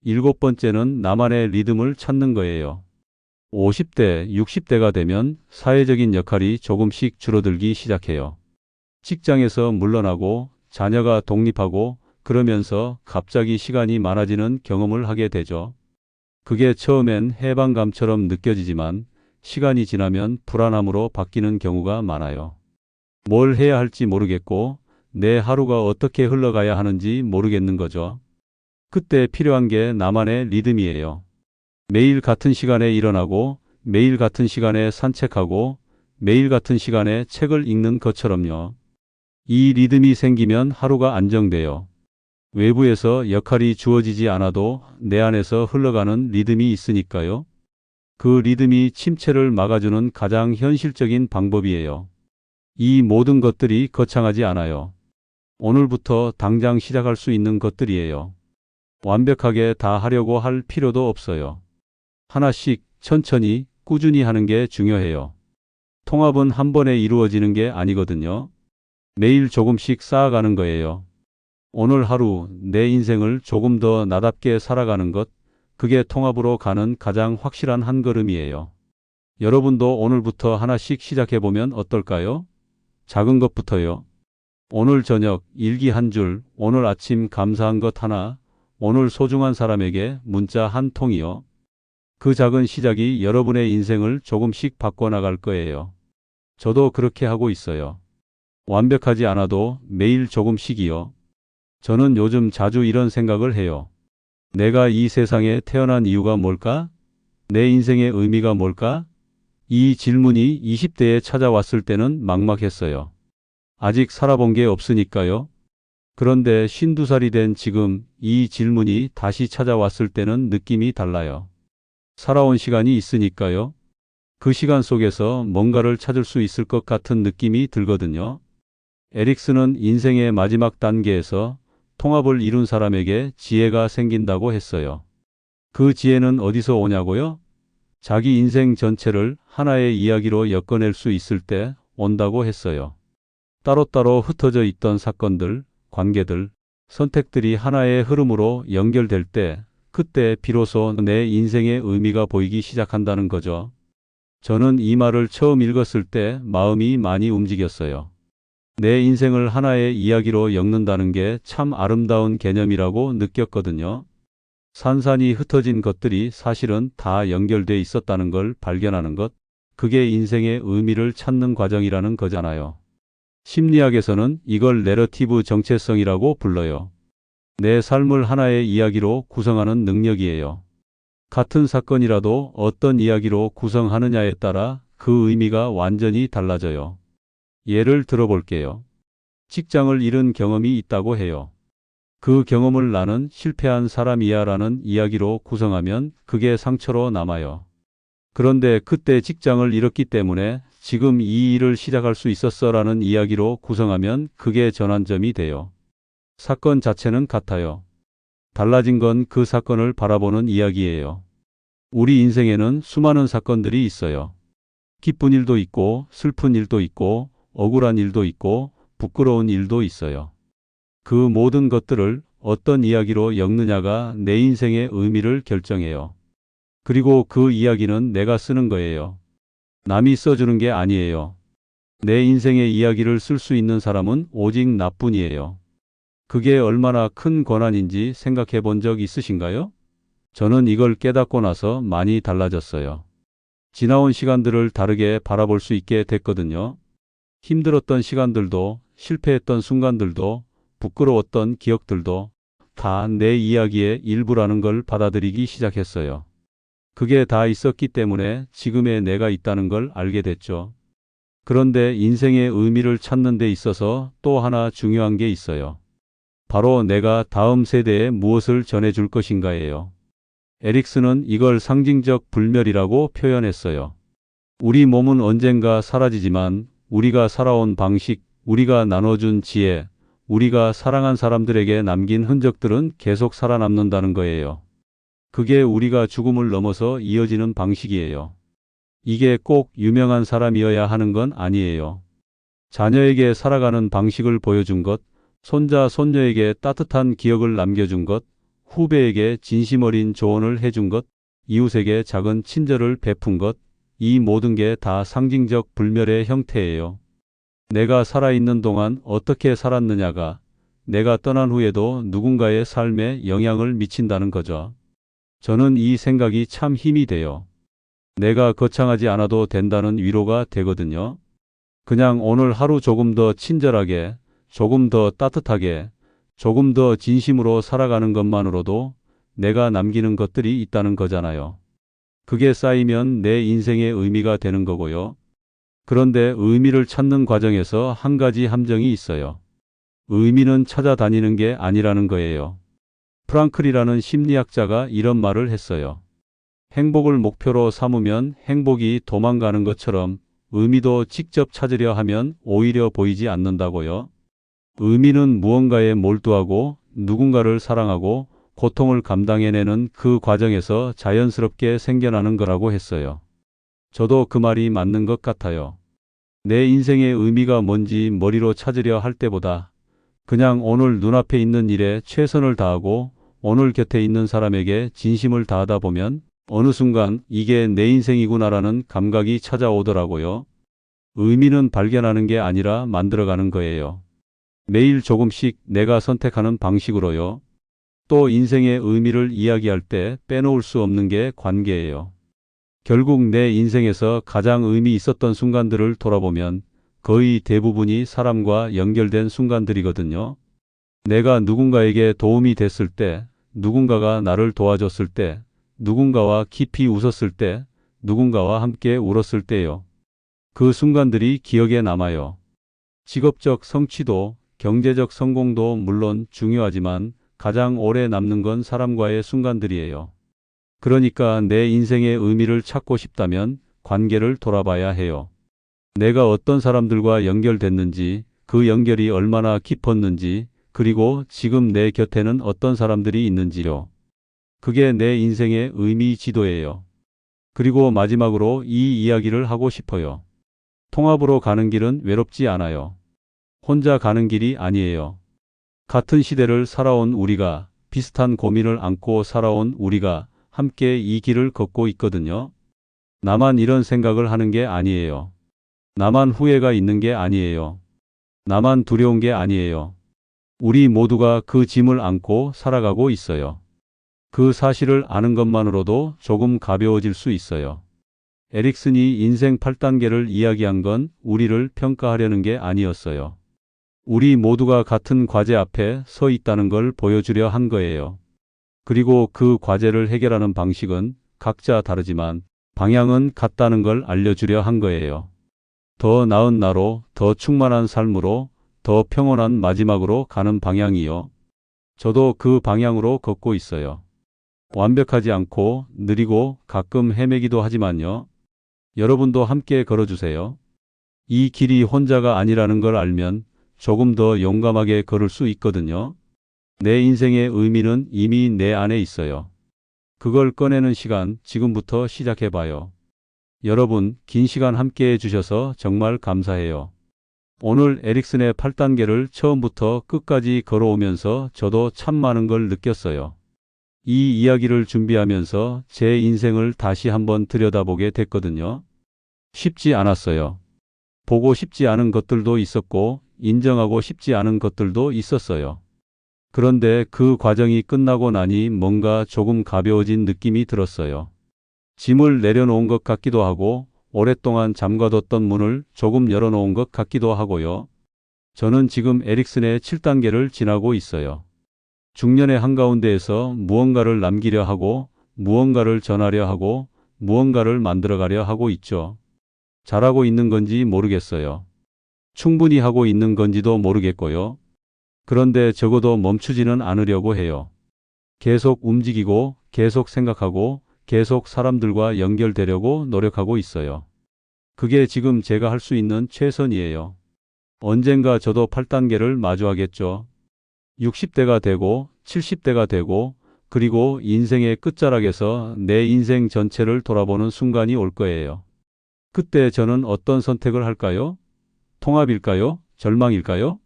일곱 번째는 나만의 리듬을 찾는 거예요. 50대, 60대가 되면 사회적인 역할이 조금씩 줄어들기 시작해요. 직장에서 물러나고 자녀가 독립하고 그러면서 갑자기 시간이 많아지는 경험을 하게 되죠. 그게 처음엔 해방감처럼 느껴지지만 시간이 지나면 불안함으로 바뀌는 경우가 많아요. 뭘 해야 할지 모르겠고 내 하루가 어떻게 흘러가야 하는지 모르겠는 거죠. 그때 필요한 게 나만의 리듬이에요. 매일 같은 시간에 일어나고 매일 같은 시간에 산책하고 매일 같은 시간에 책을 읽는 것처럼요. 이 리듬이 생기면 하루가 안정돼요. 외부에서 역할이 주어지지 않아도 내 안에서 흘러가는 리듬이 있으니까요. 그 리듬이 침체를 막아주는 가장 현실적인 방법이에요. 이 모든 것들이 거창하지 않아요. 오늘부터 당장 시작할 수 있는 것들이에요. 완벽하게 다 하려고 할 필요도 없어요. 하나씩 천천히 꾸준히 하는 게 중요해요. 통합은 한 번에 이루어지는 게 아니거든요. 매일 조금씩 쌓아가는 거예요. 오늘 하루 내 인생을 조금 더 나답게 살아가는 것, 그게 통합으로 가는 가장 확실한 한 걸음이에요. 여러분도 오늘부터 하나씩 시작해보면 어떨까요? 작은 것부터요. 오늘 저녁 일기 한 줄, 오늘 아침 감사한 것 하나, 오늘 소중한 사람에게 문자 한 통이요. 그 작은 시작이 여러분의 인생을 조금씩 바꿔나갈 거예요. 저도 그렇게 하고 있어요. 완벽하지 않아도 매일 조금씩이요. 저는 요즘 자주 이런 생각을 해요. 내가 이 세상에 태어난 이유가 뭘까? 내 인생의 의미가 뭘까? 이 질문이 20대에 찾아왔을 때는 막막했어요. 아직 살아본 게 없으니까요. 그런데 52살이 된 지금 이 질문이 다시 찾아왔을 때는 느낌이 달라요. 살아온 시간이 있으니까요. 그 시간 속에서 뭔가를 찾을 수 있을 것 같은 느낌이 들거든요. 에릭슨은 인생의 마지막 단계에서 통합을 이룬 사람에게 지혜가 생긴다고 했어요. 그 지혜는 어디서 오냐고요? 자기 인생 전체를 하나의 이야기로 엮어낼 수 있을 때 온다고 했어요. 따로따로 흩어져 있던 사건들, 관계들, 선택들이 하나의 흐름으로 연결될 때 그때 비로소 내 인생의 의미가 보이기 시작한다는 거죠. 저는 이 말을 처음 읽었을 때 마음이 많이 움직였어요. 내 인생을 하나의 이야기로 엮는다는 게 참 아름다운 개념이라고 느꼈거든요. 산산이 흩어진 것들이 사실은 다 연결돼 있었다는 걸 발견하는 것, 그게 인생의 의미를 찾는 과정이라는 거잖아요. 심리학에서는 이걸 내러티브 정체성이라고 불러요. 내 삶을 하나의 이야기로 구성하는 능력이에요. 같은 사건이라도 어떤 이야기로 구성하느냐에 따라 그 의미가 완전히 달라져요. 예를 들어볼게요. 직장을 잃은 경험이 있다고 해요. 그 경험을 나는 실패한 사람이야 라는 이야기로 구성하면 그게 상처로 남아요. 그런데 그때 직장을 잃었기 때문에 지금 이 일을 시작할 수 있었어 라는 이야기로 구성하면 그게 전환점이 돼요. 사건 자체는 같아요. 달라진 건 그 사건을 바라보는 이야기예요. 우리 인생에는 수많은 사건들이 있어요. 기쁜 일도 있고 슬픈 일도 있고 억울한 일도 있고 부끄러운 일도 있어요. 그 모든 것들을 어떤 이야기로 엮느냐가 내 인생의 의미를 결정해요. 그리고 그 이야기는 내가 쓰는 거예요. 남이 써주는 게 아니에요. 내 인생의 이야기를 쓸 수 있는 사람은 오직 나뿐이에요. 그게 얼마나 큰 권한인지 생각해 본 적 있으신가요? 저는 이걸 깨닫고 나서 많이 달라졌어요. 지나온 시간들을 다르게 바라볼 수 있게 됐거든요. 힘들었던 시간들도, 실패했던 순간들도, 부끄러웠던 기억들도 다 내 이야기의 일부라는 걸 받아들이기 시작했어요. 그게 다 있었기 때문에 지금의 내가 있다는 걸 알게 됐죠. 그런데 인생의 의미를 찾는 데 있어서 또 하나 중요한 게 있어요. 바로 내가 다음 세대에 무엇을 전해줄 것인가예요. 에릭슨은 이걸 상징적 불멸이라고 표현했어요. 우리 몸은 언젠가 사라지지만 우리가 살아온 방식, 우리가 나눠준 지혜, 우리가 사랑한 사람들에게 남긴 흔적들은 계속 살아남는다는 거예요. 그게 우리가 죽음을 넘어서 이어지는 방식이에요. 이게 꼭 유명한 사람이어야 하는 건 아니에요. 자녀에게 살아가는 방식을 보여준 것, 손자, 손녀에게 따뜻한 기억을 남겨준 것, 후배에게 진심 어린 조언을 해준 것, 이웃에게 작은 친절을 베푼 것, 이 모든 게 다 상징적 불멸의 형태예요. 내가 살아있는 동안 어떻게 살았느냐가 내가 떠난 후에도 누군가의 삶에 영향을 미친다는 거죠. 저는 이 생각이 참 힘이 돼요. 내가 거창하지 않아도 된다는 위로가 되거든요. 그냥 오늘 하루 조금 더 친절하게, 조금 더 따뜻하게, 조금 더 진심으로 살아가는 것만으로도 내가 남기는 것들이 있다는 거잖아요. 그게 쌓이면 내 인생의 의미가 되는 거고요. 그런데 의미를 찾는 과정에서 한 가지 함정이 있어요. 의미는 찾아다니는 게 아니라는 거예요. 프랑클이라는 심리학자가 이런 말을 했어요. 행복을 목표로 삼으면 행복이 도망가는 것처럼 의미도 직접 찾으려 하면 오히려 보이지 않는다고요. 의미는 무언가에 몰두하고 누군가를 사랑하고 고통을 감당해내는 그 과정에서 자연스럽게 생겨나는 거라고 했어요. 저도 그 말이 맞는 것 같아요. 내 인생의 의미가 뭔지 머리로 찾으려 할 때보다 그냥 오늘 눈앞에 있는 일에 최선을 다하고 오늘 곁에 있는 사람에게 진심을 다하다 보면 어느 순간 이게 내 인생이구나라는 감각이 찾아오더라고요. 의미는 발견하는 게 아니라 만들어가는 거예요. 매일 조금씩 내가 선택하는 방식으로요. 또 인생의 의미를 이야기할 때 빼놓을 수 없는 게 관계예요. 결국 내 인생에서 가장 의미 있었던 순간들을 돌아보면 거의 대부분이 사람과 연결된 순간들이거든요. 내가 누군가에게 도움이 됐을 때, 누군가가 나를 도와줬을 때, 누군가와 깊이 웃었을 때, 누군가와 함께 울었을 때요. 그 순간들이 기억에 남아요. 직업적 성취도, 경제적 성공도 물론 중요하지만 가장 오래 남는 건 사람과의 순간들이에요. 그러니까 내 인생의 의미를 찾고 싶다면 관계를 돌아봐야 해요. 내가 어떤 사람들과 연결됐는지, 그 연결이 얼마나 깊었는지, 그리고 지금 내 곁에는 어떤 사람들이 있는지요. 그게 내 인생의 의미 지도예요. 그리고 마지막으로 이 이야기를 하고 싶어요. 통합으로 가는 길은 외롭지 않아요. 혼자 가는 길이 아니에요. 같은 시대를 살아온 우리가, 비슷한 고민을 안고 살아온 우리가 함께 이 길을 걷고 있거든요. 나만 이런 생각을 하는 게 아니에요. 나만 후회가 있는 게 아니에요. 나만 두려운 게 아니에요. 우리 모두가 그 짐을 안고 살아가고 있어요. 그 사실을 아는 것만으로도 조금 가벼워질 수 있어요. 에릭슨이 인생 8단계를 이야기한 건 우리를 평가하려는 게 아니었어요. 우리 모두가 같은 과제 앞에 서 있다는 걸 보여주려 한 거예요. 그리고 그 과제를 해결하는 방식은 각자 다르지만 방향은 같다는 걸 알려주려 한 거예요. 더 나은 나로, 더 충만한 삶으로, 더 평온한 마지막으로 가는 방향이요. 저도 그 방향으로 걷고 있어요. 완벽하지 않고 느리고 가끔 헤매기도 하지만요. 여러분도 함께 걸어주세요. 이 길이 혼자가 아니라는 걸 알면 조금 더 용감하게 걸을 수 있거든요. 내 인생의 의미는 이미 내 안에 있어요. 그걸 꺼내는 시간 지금부터 시작해봐요. 여러분, 긴 시간 함께 해주셔서 정말 감사해요. 오늘 에릭슨의 8단계를 처음부터 끝까지 걸어오면서 저도 참 많은 걸 느꼈어요. 이 이야기를 준비하면서 제 인생을 다시 한번 들여다보게 됐거든요. 쉽지 않았어요. 보고 싶지 않은 것들도 있었고, 인정하고 싶지 않은 것들도 있었어요. 그런데 그 과정이 끝나고 나니 뭔가 조금 가벼워진 느낌이 들었어요. 짐을 내려놓은 것 같기도 하고, 오랫동안 잠가뒀던 문을 조금 열어놓은 것 같기도 하고요. 저는 지금 에릭슨의 7단계를 지나고 있어요. 중년의 한가운데에서 무언가를 남기려 하고, 무언가를 전하려 하고, 무언가를 만들어가려 하고 있죠. 잘하고 있는 건지 모르겠어요. 충분히 하고 있는 건지도 모르겠고요. 그런데 적어도 멈추지는 않으려고 해요. 계속 움직이고, 계속 생각하고, 계속 사람들과 연결되려고 노력하고 있어요. 그게 지금 제가 할 수 있는 최선이에요. 언젠가 저도 8단계를 마주하겠죠. 60대가 되고, 70대가 되고, 그리고 인생의 끝자락에서 내 인생 전체를 돌아보는 순간이 올 거예요. 그때 저는 어떤 선택을 할까요? 통합일까요? 절망일까요?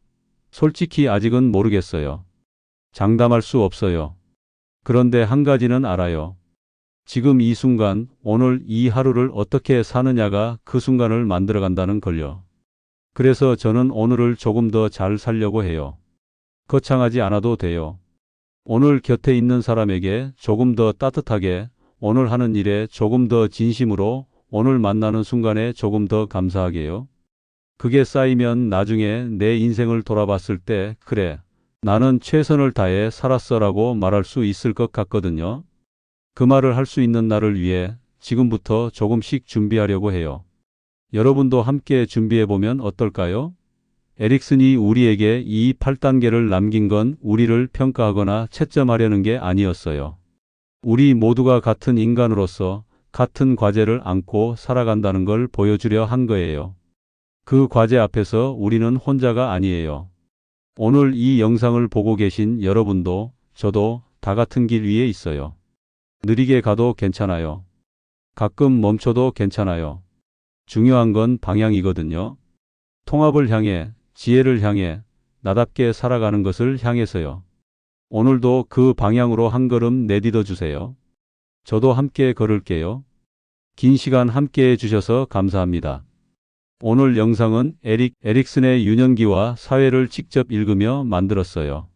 솔직히 아직은 모르겠어요. 장담할 수 없어요. 그런데 한 가지는 알아요. 지금 이 순간, 오늘 이 하루를 어떻게 사느냐가 그 순간을 만들어간다는 걸요. 그래서 저는 오늘을 조금 더 잘 살려고 해요. 거창하지 않아도 돼요. 오늘 곁에 있는 사람에게 조금 더 따뜻하게, 오늘 하는 일에 조금 더 진심으로, 오늘 만나는 순간에 조금 더 감사하게요. 그게 쌓이면 나중에 내 인생을 돌아봤을 때, 그래, 나는 최선을 다해 살았어라고 말할 수 있을 것 같거든요. 그 말을 할 수 있는 날을 위해 지금부터 조금씩 준비하려고 해요. 여러분도 함께 준비해보면 어떨까요? 에릭슨이 우리에게 이 8단계를 남긴 건 우리를 평가하거나 채점하려는 게 아니었어요. 우리 모두가 같은 인간으로서 같은 과제를 안고 살아간다는 걸 보여주려 한 거예요. 그 과제 앞에서 우리는 혼자가 아니에요. 오늘 이 영상을 보고 계신 여러분도 저도 다 같은 길 위에 있어요. 느리게 가도 괜찮아요. 가끔 멈춰도 괜찮아요. 중요한 건 방향이거든요. 통합을 향해, 지혜를 향해, 나답게 살아가는 것을 향해서요. 오늘도 그 방향으로 한 걸음 내딛어 주세요. 저도 함께 걸을게요. 긴 시간 함께 해주셔서 감사합니다. 오늘 영상은 에릭슨의 유년기와 사회를 직접 읽으며 만들었어요.